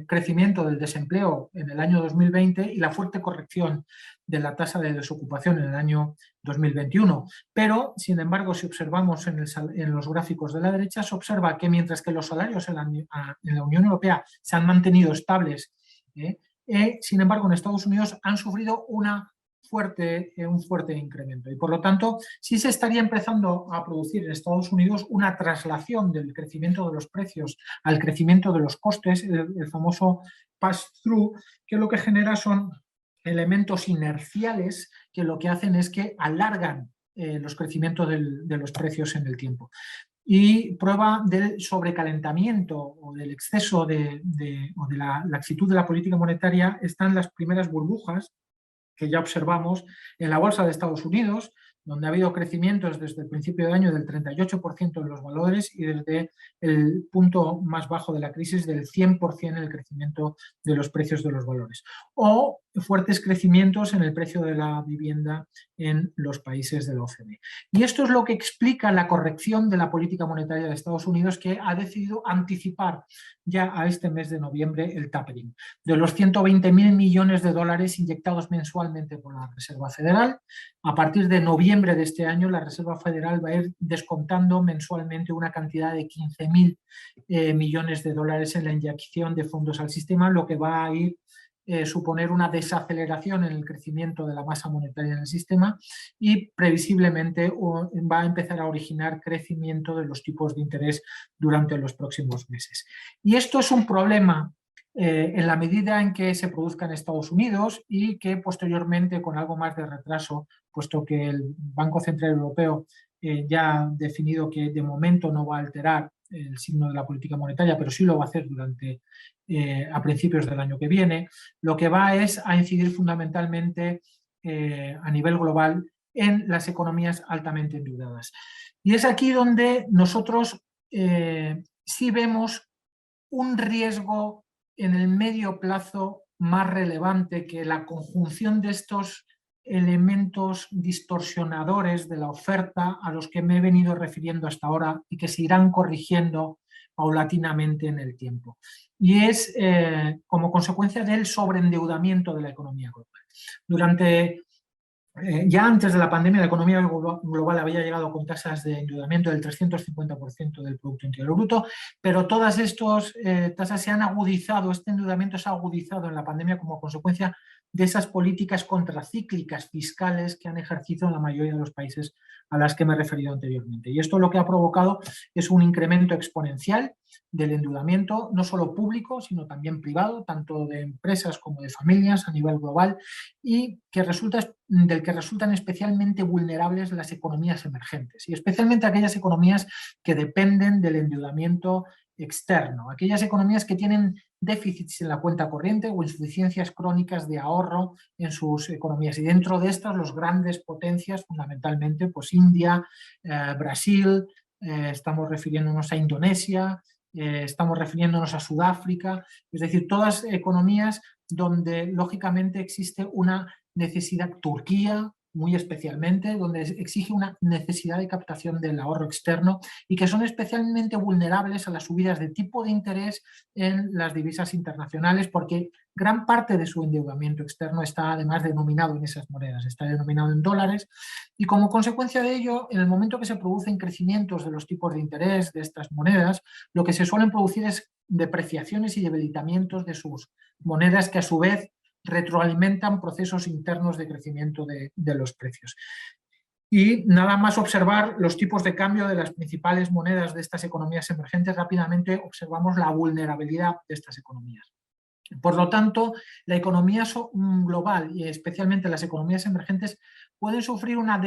[SPEAKER 2] crecimiento del desempleo en el año 2020 y la fuerte corrección de la tasa de desocupación en el año 2021. Pero, sin embargo, si observamos en los gráficos de la derecha, se observa que mientras que los salarios en la Unión Europea se han mantenido estables, sin embargo, en Estados Unidos han sufrido una un fuerte incremento. Y por lo tanto, sí se estaría empezando a producir en Estados Unidos una traslación del crecimiento de los precios al crecimiento de los costes, el famoso pass-through, que lo que genera son elementos inerciales que lo que hacen es que alargan los crecimientos de los precios en el tiempo. Y prueba del sobrecalentamiento o del exceso o de la laxitud de la política monetaria están las primeras burbujas que ya observamos en la bolsa de Estados Unidos, donde ha habido crecimientos desde el principio de año del 38% en los valores y desde el punto más bajo de la crisis del 100% en el crecimiento de los precios de los valores. O fuertes crecimientos en el precio de la vivienda en los países de la OCDE. Y esto es lo que explica la corrección de la política monetaria de Estados Unidos, que ha decidido anticipar ya a este mes de noviembre el tapering. De los 120.000 millones de dólares inyectados mensualmente por la Reserva Federal, a partir de noviembre de este año la Reserva Federal va a ir descontando mensualmente una cantidad de 15.000 millones de dólares en la inyección de fondos al sistema, lo que va a ir suponer una desaceleración en el crecimiento de la masa monetaria en el sistema y previsiblemente va a empezar a originar crecimiento de los tipos de interés durante los próximos meses. Y esto es un problema en la medida en que se produzca en Estados Unidos y que posteriormente, con algo más de retraso, puesto que el Banco Central Europeo ya ha definido que de momento no va a alterar el signo de la política monetaria, pero sí lo va a hacer a principios del año que viene, lo que va es a incidir fundamentalmente a nivel global en las economías altamente endeudadas. Y es aquí donde nosotros sí vemos un riesgo en el medio plazo más relevante que la conjunción de estos elementos distorsionadores de la oferta a los que me he venido refiriendo hasta ahora y que se irán corrigiendo paulatinamente en el tiempo. Y es como consecuencia del sobreendeudamiento de la economía global. Ya antes de la pandemia, la economía global había llegado con tasas de endeudamiento del 350% del Producto Interior Bruto, pero todas estas tasas se han agudizado, este endeudamiento se ha agudizado en la pandemia como consecuencia de esas políticas contracíclicas fiscales que han ejercido en la mayoría de los países a las que me he referido anteriormente. Y esto lo que ha provocado es un incremento exponencial del endeudamiento, no solo público, sino también privado, tanto de empresas como de familias a nivel global, y del que resultan especialmente vulnerables las economías emergentes, y especialmente aquellas economías que dependen del endeudamiento externo, aquellas economías que tienen déficits en la cuenta corriente o insuficiencias crónicas de ahorro en sus economías. Y dentro de estas, los grandes potencias, fundamentalmente, pues India, Brasil, estamos refiriéndonos a Indonesia, estamos refiriéndonos a Sudáfrica, es decir, todas economías donde lógicamente existe una necesidad, Turquía muy especialmente, donde exige una necesidad de captación del ahorro externo y que son especialmente vulnerables a las subidas de tipo de interés en las divisas internacionales, porque gran parte de su endeudamiento externo está además denominado en esas monedas, está denominado en dólares, y como consecuencia de ello, en el momento que se producen crecimientos de los tipos de interés de estas monedas, lo que se suelen producir es depreciaciones y debilitamientos de sus monedas que a su vez retroalimentan procesos internos de crecimiento de los precios. Y nada más observar los tipos de cambio de las principales monedas de estas economías emergentes, rápidamente observamos la vulnerabilidad de estas economías. Por lo tanto, la economía global y especialmente las economías emergentes pueden sufrir una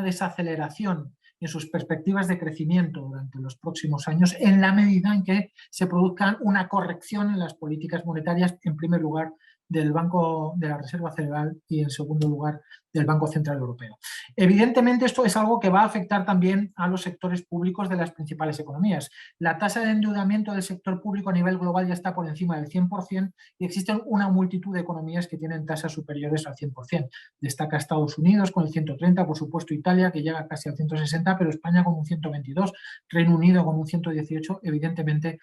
[SPEAKER 2] desaceleración en sus perspectivas de crecimiento durante los próximos años en la medida en que se produzca una corrección en las políticas monetarias, en primer lugar del Banco de la Reserva Federal y en segundo lugar del Banco Central Europeo. Evidentemente esto es algo que va a afectar también a los sectores públicos de las principales economías. La tasa de endeudamiento del sector público a nivel global ya está por encima del 100% y existen una multitud de economías que tienen tasas superiores al 100%. Destaca Estados Unidos con el 130, por supuesto Italia que llega casi al 160, pero España con un 122, Reino Unido con un 118, evidentemente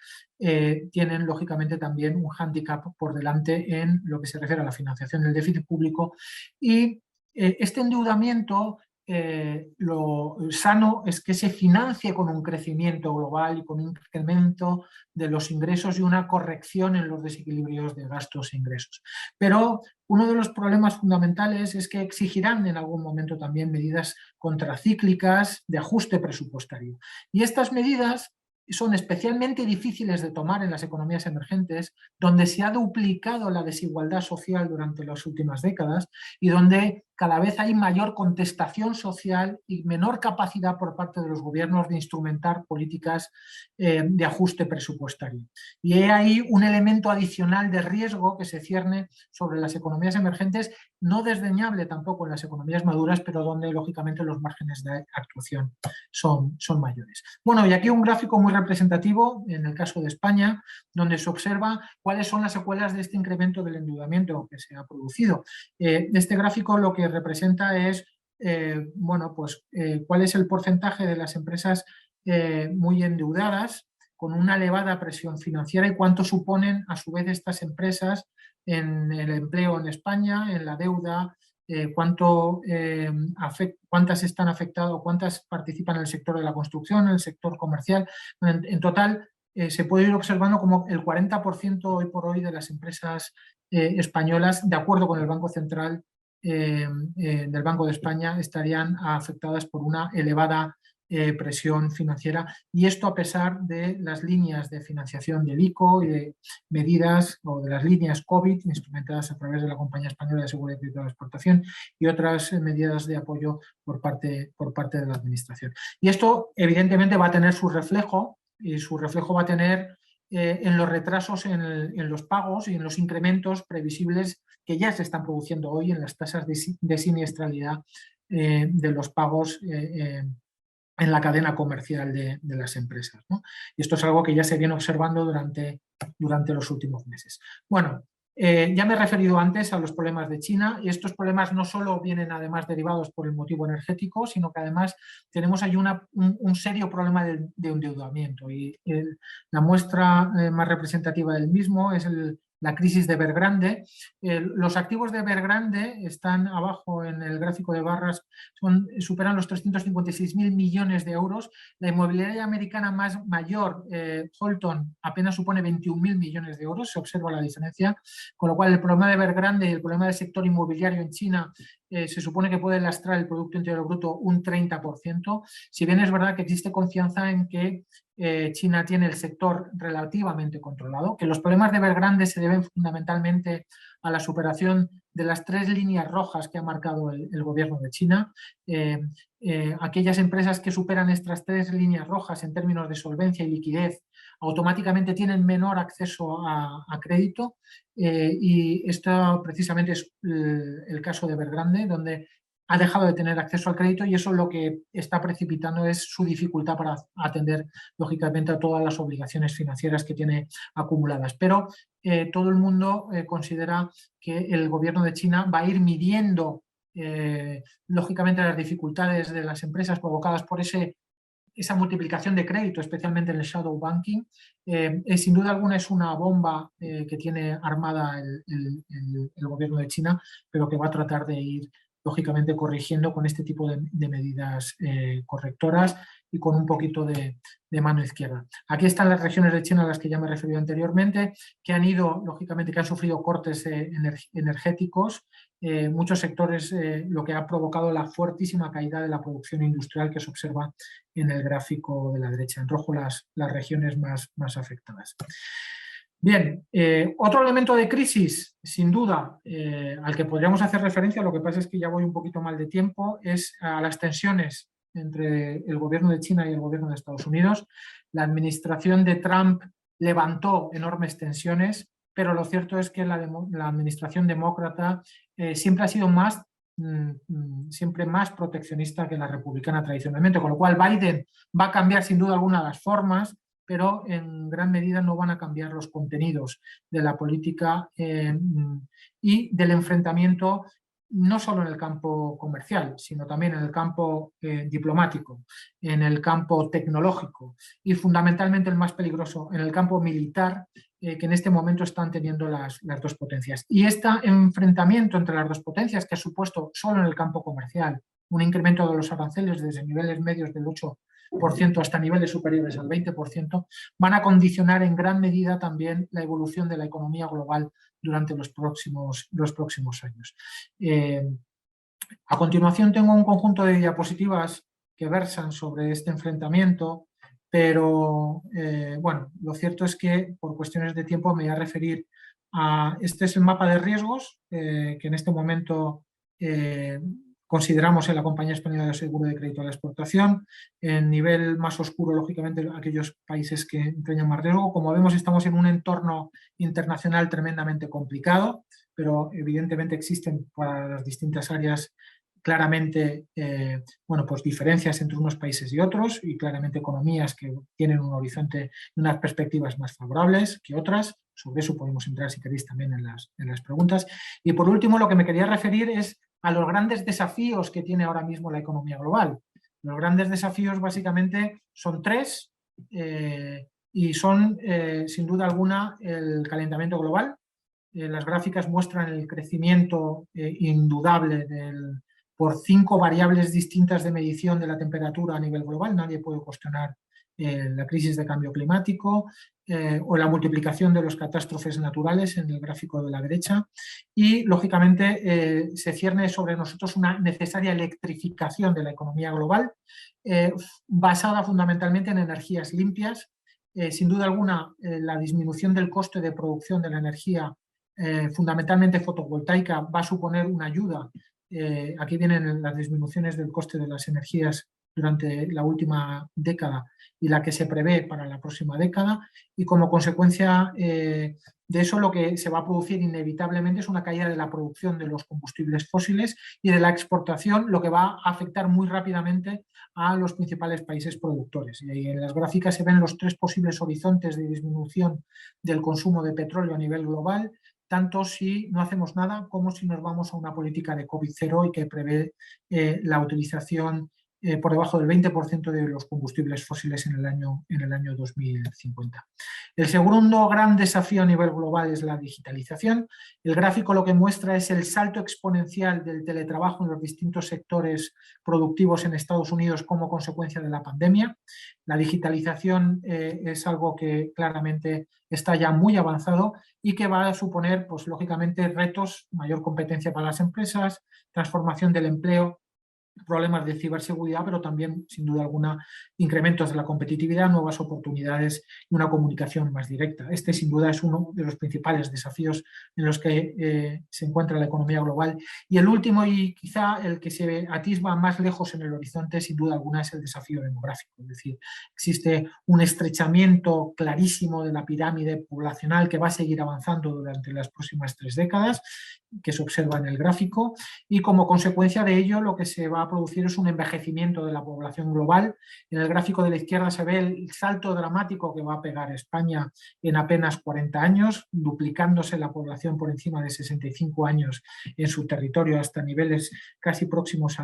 [SPEAKER 2] tienen lógicamente también un hándicap por delante en lo que se refiere a la financiación del déficit público y este endeudamiento lo sano es que se financie con un crecimiento global y con un incremento de los ingresos y una corrección en los desequilibrios de gastos e ingresos. Pero uno de los problemas fundamentales es que exigirán en algún momento también medidas contracíclicas de ajuste presupuestario. Y estas medidas son especialmente difíciles de tomar en las economías emergentes, donde se ha duplicado la desigualdad social durante las últimas décadas y donde cada vez hay mayor contestación social y menor capacidad por parte de los gobiernos de instrumentar políticas de ajuste presupuestario. Y hay ahí un elemento adicional de riesgo que se cierne sobre las economías emergentes, no desdeñable tampoco en las economías maduras, pero donde lógicamente los márgenes de actuación son mayores. Bueno, y aquí un gráfico muy representativo en el caso de España, donde se observa cuáles son las secuelas de este incremento del endeudamiento que se ha producido. Este gráfico lo que representa es cuál es el porcentaje de las empresas muy endeudadas con una elevada presión financiera y cuánto suponen a su vez estas empresas en el empleo en España, en la deuda, cuántas están afectadas, cuántas participan en el sector de la construcción, en el sector comercial. En total, se puede ir observando como el 40% hoy por hoy de las empresas españolas, de acuerdo con el Banco Central del Banco de España, estarían afectadas por una elevada presión financiera, y esto a pesar de las líneas de financiación del ICO y de medidas o de las líneas COVID instrumentadas a través de la Compañía Española de Seguridad y Crédito de la Exportación y otras medidas de apoyo por parte de la Administración. Y esto evidentemente va a tener su reflejo, y su reflejo va a tener en los retrasos en los pagos y en los incrementos previsibles que ya se están produciendo hoy en las tasas de siniestralidad de los pagos en la cadena comercial de las empresas, ¿no? Y esto es algo que ya se viene observando durante los últimos meses. Bueno, ya me he referido antes a los problemas de China, y estos problemas no solo vienen además derivados por el motivo energético, sino que además tenemos ahí un serio problema de endeudamiento, y la muestra más representativa del mismo es la crisis de Evergrande. Los activos de Evergrande están abajo en el gráfico de barras, superan los 356.000 millones de euros. La inmobiliaria americana mayor, Holton, apenas supone 21.000 millones de euros, se observa la diferencia, con lo cual el problema de Evergrande y el problema del sector inmobiliario en China se supone que puede lastrar el Producto Interior Bruto un 30%, si bien es verdad que existe confianza en que China tiene el sector relativamente controlado, que los problemas de Evergrande se deben fundamentalmente a la superación de las 3 líneas rojas que ha marcado el gobierno de China. Aquellas empresas que superan estas 3 líneas rojas en términos de solvencia y liquidez automáticamente tienen menor acceso a crédito, y esto precisamente es el caso de Evergrande, donde ha dejado de tener acceso al crédito, y eso lo que está precipitando es su dificultad para atender, lógicamente, a todas las obligaciones financieras que tiene acumuladas. Pero todo el mundo considera que el gobierno de China va a ir midiendo, lógicamente, las dificultades de las empresas provocadas por esa multiplicación de crédito, especialmente en el shadow banking. Sin duda alguna es una bomba que tiene armada el gobierno de China, pero que va a tratar de ir, lógicamente, corrigiendo con este tipo de medidas correctoras y con un poquito de mano izquierda. Aquí están las regiones de China a las que ya me he referido anteriormente, que han ido, lógicamente, que han sufrido cortes energéticos, muchos sectores, lo que ha provocado la fuertísima caída de la producción industrial que se observa en el gráfico de la derecha, en rojo las regiones más afectadas. Bien, otro elemento de crisis, sin duda, al que podríamos hacer referencia, lo que pasa es que ya voy un poquito mal de tiempo, es a las tensiones entre el gobierno de China y el gobierno de Estados Unidos. La administración de Trump levantó enormes tensiones, pero lo cierto es que la administración demócrata siempre ha sido siempre más proteccionista que la republicana tradicionalmente, con lo cual Biden va a cambiar sin duda alguna las formas, pero en gran medida no van a cambiar los contenidos de la política y del enfrentamiento, no solo en el campo comercial, sino también en el campo diplomático, en el campo tecnológico y fundamentalmente el más peligroso, en el campo militar, que en este momento están teniendo las dos potencias. Y este enfrentamiento entre las dos potencias, que ha supuesto solo en el campo comercial un incremento de los aranceles desde niveles medios del 8% hasta niveles superiores al 20%, van a condicionar en gran medida también la evolución de la economía global durante los próximos años. A continuación tengo un conjunto de diapositivas que versan sobre este enfrentamiento, pero bueno, lo cierto es que por cuestiones de tiempo me voy a referir a... Este es el mapa de riesgos que en este momento consideramos en la Compañía Española de Seguro de Crédito a la Exportación. En nivel más oscuro, lógicamente, aquellos países que empeñan más riesgo. Como vemos, estamos en un entorno internacional tremendamente complicado, pero evidentemente existen para las distintas áreas claramente bueno, pues diferencias entre unos países y otros, y claramente economías que tienen un horizonte y unas perspectivas más favorables que otras. Sobre eso podemos entrar, si queréis, también en las preguntas. Y por último, lo que me quería referir es a los grandes desafíos que tiene ahora mismo la economía global. Los grandes desafíos básicamente son tres y son, sin duda alguna, el calentamiento global. Las gráficas muestran el crecimiento indudable por 5 variables distintas de medición de la temperatura a nivel global. Nadie puede cuestionar la crisis de cambio climático o la multiplicación de las catástrofes naturales en el gráfico de la derecha. Y, lógicamente, se cierne sobre nosotros una necesaria electrificación de la economía global basada fundamentalmente en energías limpias. Sin duda alguna, la disminución del coste de producción de la energía fundamentalmente fotovoltaica va a suponer una ayuda. Aquí vienen las disminuciones del coste de las energías durante la última década y la que se prevé para la próxima década, y como consecuencia de eso lo que se va a producir inevitablemente es una caída de la producción de los combustibles fósiles y de la exportación, lo que va a afectar muy rápidamente a los principales países productores. Y en las gráficas se ven los 3 posibles horizontes de disminución del consumo de petróleo a nivel global, tanto si no hacemos nada como si nos vamos a una política de COVID-0 y que prevé la utilización por debajo del 20% de los combustibles fósiles en el año 2050. El segundo gran desafío a nivel global es la digitalización. El gráfico lo que muestra es el salto exponencial del teletrabajo en los distintos sectores productivos en Estados Unidos como consecuencia de la pandemia. La digitalización es algo que claramente está ya muy avanzado y que va a suponer, pues lógicamente, retos, mayor competencia para las empresas, transformación del empleo, problemas de ciberseguridad, pero también, sin duda alguna, incrementos de la competitividad, nuevas oportunidades y una comunicación más directa. Este, sin duda, es uno de los principales desafíos en los que se encuentra la economía global. Y el último, y quizá el que se atisba más lejos en el horizonte, sin duda alguna, es el desafío demográfico. Es decir, existe un estrechamiento clarísimo de la pirámide poblacional que va a seguir avanzando durante las próximas 3 décadas, que se observa en el gráfico, y como consecuencia de ello lo que se va a producir es un envejecimiento de la población global. En el gráfico de la izquierda se ve el salto dramático que va a pegar España en apenas 40 años, duplicándose la población por encima de 65 años en su territorio hasta niveles casi próximos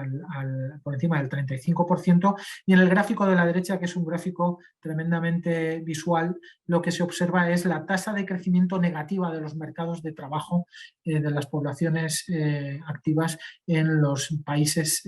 [SPEAKER 2] por encima del 35%, y en el gráfico de la derecha, que es un gráfico tremendamente visual, lo que se observa es la tasa de crecimiento negativa de los mercados de trabajo de las poblaciones activas en los países,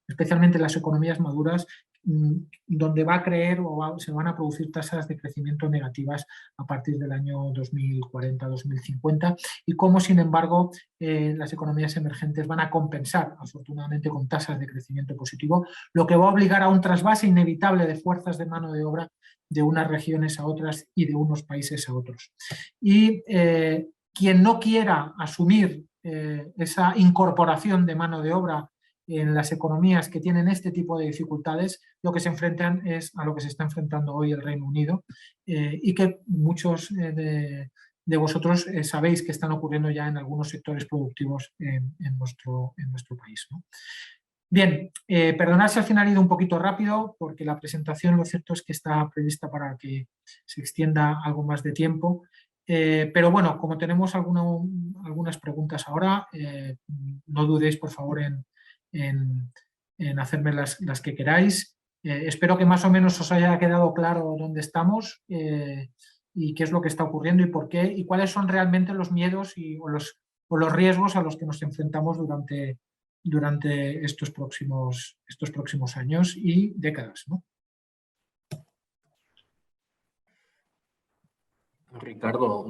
[SPEAKER 2] especialmente en las economías maduras, donde va a creer se van a producir tasas de crecimiento negativas a partir del año 2040-2050, y cómo, sin embargo, las economías emergentes van a compensar, afortunadamente, con tasas de crecimiento positivo, lo que va a obligar a un trasvase inevitable de fuerzas de mano de obra de unas regiones a otras y de unos países a otros. Y quien no quiera asumir esa incorporación de mano de obra en las economías que tienen este tipo de dificultades, lo que se enfrentan es a lo que se está enfrentando hoy el Reino Unido y que muchos de vosotros sabéis que están ocurriendo ya en algunos sectores productivos en nuestro país, ¿no? Bien, perdonad si al final he ido un poquito rápido, porque la presentación, lo cierto es que está prevista para que se extienda algo más de tiempo. Pero bueno, como tenemos algunas preguntas ahora, no dudéis, por favor, en hacerme las que queráis. Espero que más o menos os haya quedado claro dónde estamos y qué es lo que está ocurriendo y por qué, y cuáles son realmente los miedos o los riesgos a los que nos enfrentamos durante durante estos próximos años y décadas, ¿no?
[SPEAKER 1] Ricardo,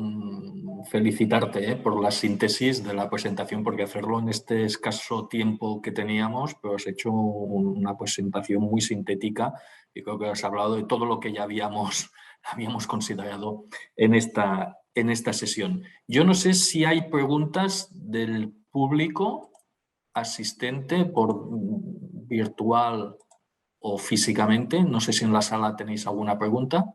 [SPEAKER 1] felicitarte por la síntesis de la presentación, porque hacerlo en este escaso tiempo que teníamos, pero has hecho una presentación muy sintética y creo que has hablado de todo lo que ya habíamos considerado en esta sesión. Yo no sé si hay preguntas del público asistente por virtual o físicamente. No sé si en la sala tenéis alguna pregunta.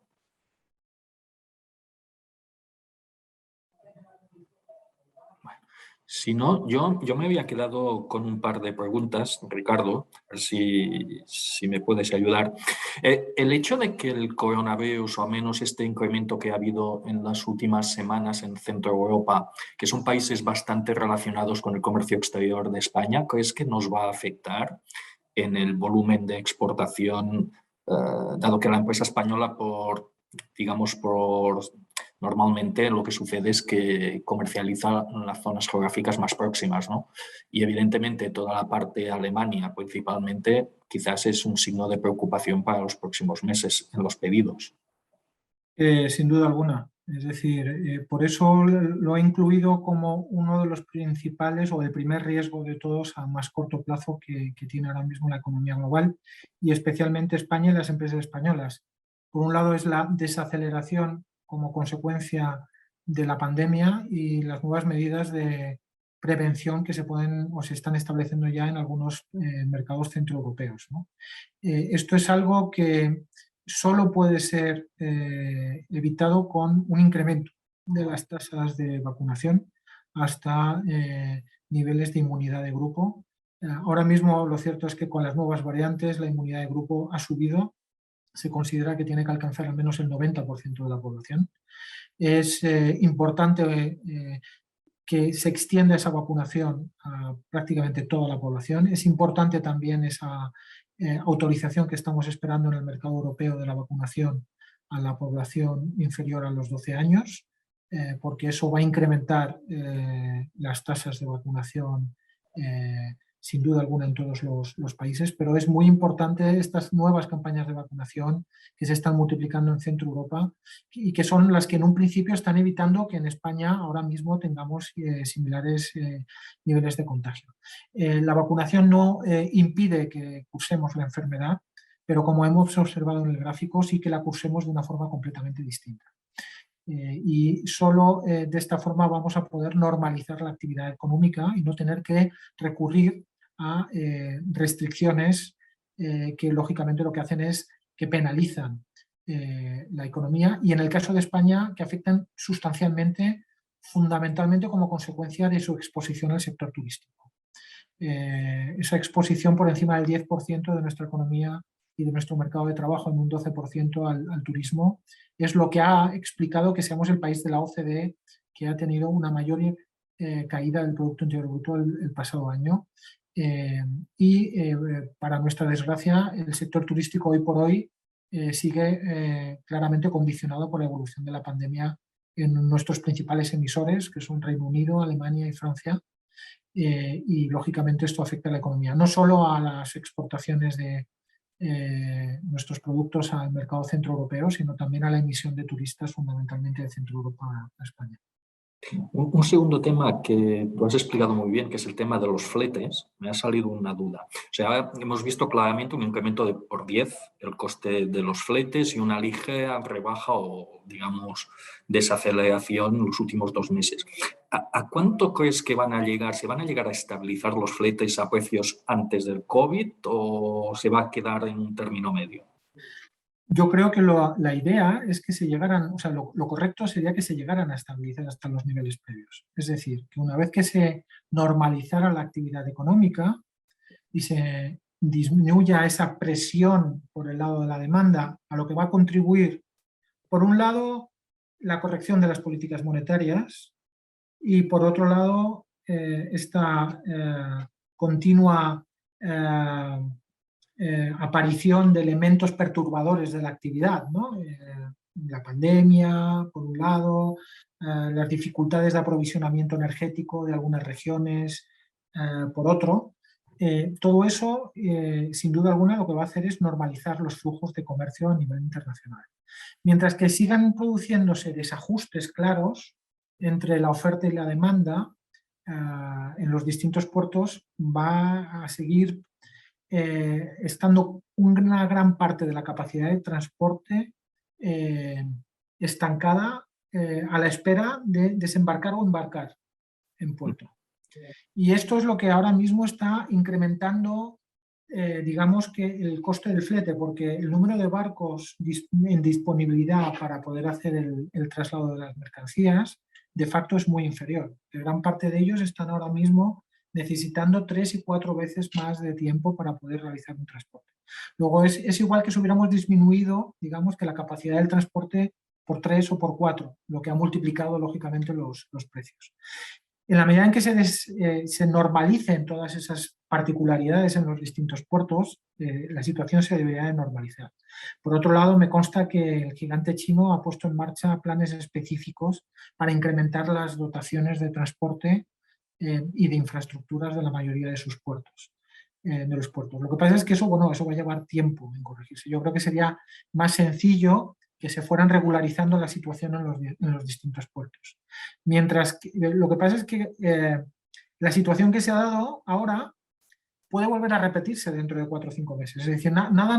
[SPEAKER 1] Si no, yo me había quedado con un par de preguntas, Ricardo, a ver si me puedes ayudar. El hecho de que el coronavirus, o al menos este incremento que ha habido en las últimas semanas en Centro Europa, que son países bastante relacionados con el comercio exterior de España, ¿crees que nos va a afectar en el volumen de exportación, dado que la empresa española, normalmente lo que sucede es que comercializa en las zonas geográficas más próximas, ¿no? Y evidentemente toda la parte de Alemania principalmente quizás es un signo de preocupación para los próximos meses en los pedidos.
[SPEAKER 2] Sin duda alguna. Es decir, por eso lo he incluido como uno de los principales o el primer riesgo de todos a más corto plazo que tiene ahora mismo la economía global y especialmente España y las empresas españolas. Por un lado es la desaceleración como consecuencia de la pandemia y las nuevas medidas de prevención que se pueden o se están estableciendo ya en algunos mercados centroeuropeos, ¿no? Esto es algo que solo puede ser evitado con un incremento de las tasas de vacunación hasta niveles de inmunidad de grupo. Ahora mismo lo cierto es que con las nuevas variantes la inmunidad de grupo ha subido. Se considera que tiene que alcanzar al menos el 90% de la población. Es importante que se extienda esa vacunación a prácticamente toda la población. Es importante también esa autorización que estamos esperando en el mercado europeo de la vacunación a la población inferior a los 12 años, porque eso va a incrementar las tasas de vacunación sin duda alguna en todos los países, pero es muy importante estas nuevas campañas de vacunación que se están multiplicando en Centro Europa y que son las que en un principio están evitando que en España ahora mismo tengamos similares niveles de contagio. La vacunación no impide que cursemos la enfermedad, pero como hemos observado en el gráfico, sí que la cursemos de una forma completamente distinta. Y solo de esta forma vamos a poder normalizar la actividad económica y no tener que recurrir a restricciones que lógicamente lo que hacen es que penalizan la economía y en el caso de España que afectan sustancialmente, fundamentalmente como consecuencia de su exposición al sector turístico. Esa exposición por encima del 10% de nuestra economía y de nuestro mercado de trabajo en un 12% al turismo, es lo que ha explicado que seamos el país de la OCDE que ha tenido una mayor caída del Producto Interior Bruto el pasado año. Para nuestra desgracia, el sector turístico hoy por hoy sigue claramente condicionado por la evolución de la pandemia en nuestros principales emisores, que son Reino Unido, Alemania y Francia. Y lógicamente esto afecta a la economía, no solo a las exportaciones de nuestros productos al mercado centroeuropeo, sino también a la emisión de turistas fundamentalmente de Centro Europa a España.
[SPEAKER 1] Un segundo tema que tú has explicado muy bien, que es el tema de los fletes, me ha salido una duda. O sea, hemos visto claramente un incremento de por 10 el coste de los fletes y una ligera rebaja o, digamos, desaceleración en los últimos 2 meses. ¿A cuánto crees que van a llegar? ¿Se van a llegar a estabilizar los fletes a precios antes del COVID o se va a quedar en un término medio?
[SPEAKER 2] Yo creo que la idea es que se llegaran, o sea, lo correcto sería que se llegaran a estabilizar hasta los niveles previos. Es decir, que una vez que se normalizara la actividad económica y se disminuya esa presión por el lado de la demanda, a lo que va a contribuir, por un lado, la corrección de las políticas monetarias y, por otro lado, esta continua aparición de elementos perturbadores de la actividad, ¿no? La pandemia, por un lado, las dificultades de aprovisionamiento energético de algunas regiones, por otro, todo eso, sin duda alguna, lo que va a hacer es normalizar los flujos de comercio a nivel internacional. Mientras que sigan produciéndose desajustes claros entre la oferta y la demanda en los distintos puertos, va a seguir estando una gran parte de la capacidad de transporte estancada a la espera de desembarcar o embarcar en puerto. Y esto es lo que ahora mismo está incrementando, digamos, que el coste del flete, porque el número de barcos en disponibilidad para poder hacer el traslado de las mercancías de facto es muy inferior. Gran parte de ellos están ahora mismo necesitando 3 y 4 veces más de tiempo para poder realizar un transporte. Luego es igual que si hubiéramos disminuido, digamos, que la capacidad del transporte por 3 o por 4, lo que ha multiplicado lógicamente los precios. En la medida en que se normalicen todas esas particularidades en los distintos puertos, la situación se debería de normalizar. Por otro lado, me consta que el gigante chino ha puesto en marcha planes específicos para incrementar las dotaciones de transporte y de infraestructuras de la mayoría de sus puertos. De los puertos. Lo que pasa es que eso, bueno, eso va a llevar tiempo en corregirse. Yo creo que sería más sencillo que se fueran regularizando la situación en los distintos puertos. Mientras que lo que pasa es que la situación que se ha dado ahora puede volver a repetirse dentro de 4 o 5 meses. Es decir, nada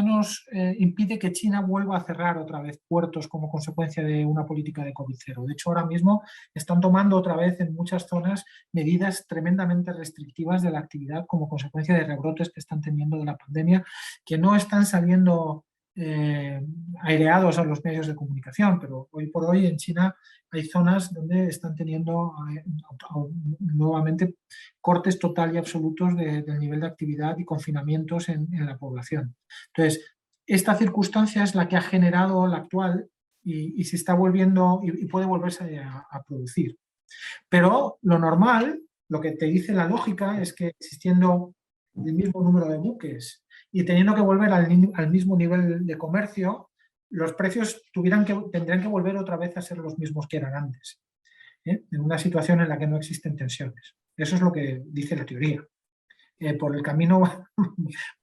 [SPEAKER 2] nos impide que China vuelva a cerrar otra vez puertos como consecuencia de una política de COVID-0. De hecho, ahora mismo están tomando otra vez en muchas zonas medidas tremendamente restrictivas de la actividad como consecuencia de rebrotes que están teniendo de la pandemia, que no están saliendo aireados a los medios de comunicación, pero hoy por hoy en China hay zonas donde están teniendo nuevamente cortes total y absolutos del nivel de actividad y confinamientos en la población. Entonces, esta circunstancia es la que ha generado la actual y se está volviendo y puede volverse a producir. Pero lo normal, lo que te dice la lógica, es que existiendo el mismo número de buques y teniendo que volver al mismo nivel de comercio, los precios tendrían que volver otra vez a ser los mismos que eran antes, en una situación en la que no existen tensiones. Eso es lo que dice la teoría. Por el camino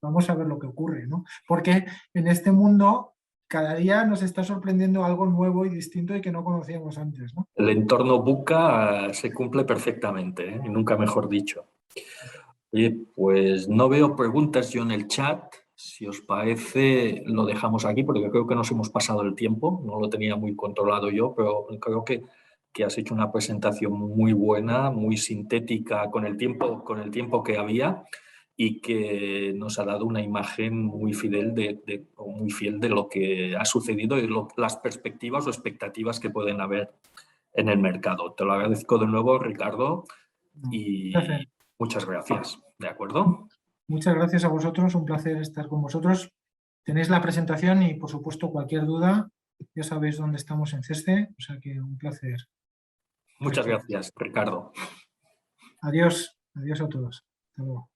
[SPEAKER 2] vamos a ver lo que ocurre, ¿no? Porque en este mundo cada día nos está sorprendiendo algo nuevo y distinto y que no conocíamos antes, ¿no?
[SPEAKER 1] El entorno buca se cumple perfectamente, y nunca mejor dicho. Oye, pues no veo preguntas yo en el chat. Si os parece, lo dejamos aquí porque creo que nos hemos pasado el tiempo. No lo tenía muy controlado yo, pero creo que has hecho una presentación muy buena, muy sintética con el tiempo que había y que nos ha dado una imagen muy fiel de lo que ha sucedido y las perspectivas o expectativas que pueden haber en el mercado. Te lo agradezco de nuevo, Ricardo, y muchas gracias. ¿De acuerdo?
[SPEAKER 2] Muchas gracias a vosotros, un placer estar con vosotros. Tenéis la presentación y, por supuesto, cualquier duda, ya sabéis dónde estamos en CESCE, o sea que un placer.
[SPEAKER 1] Muchas gracias, Ricardo.
[SPEAKER 2] Adiós, adiós a todos. Hasta luego.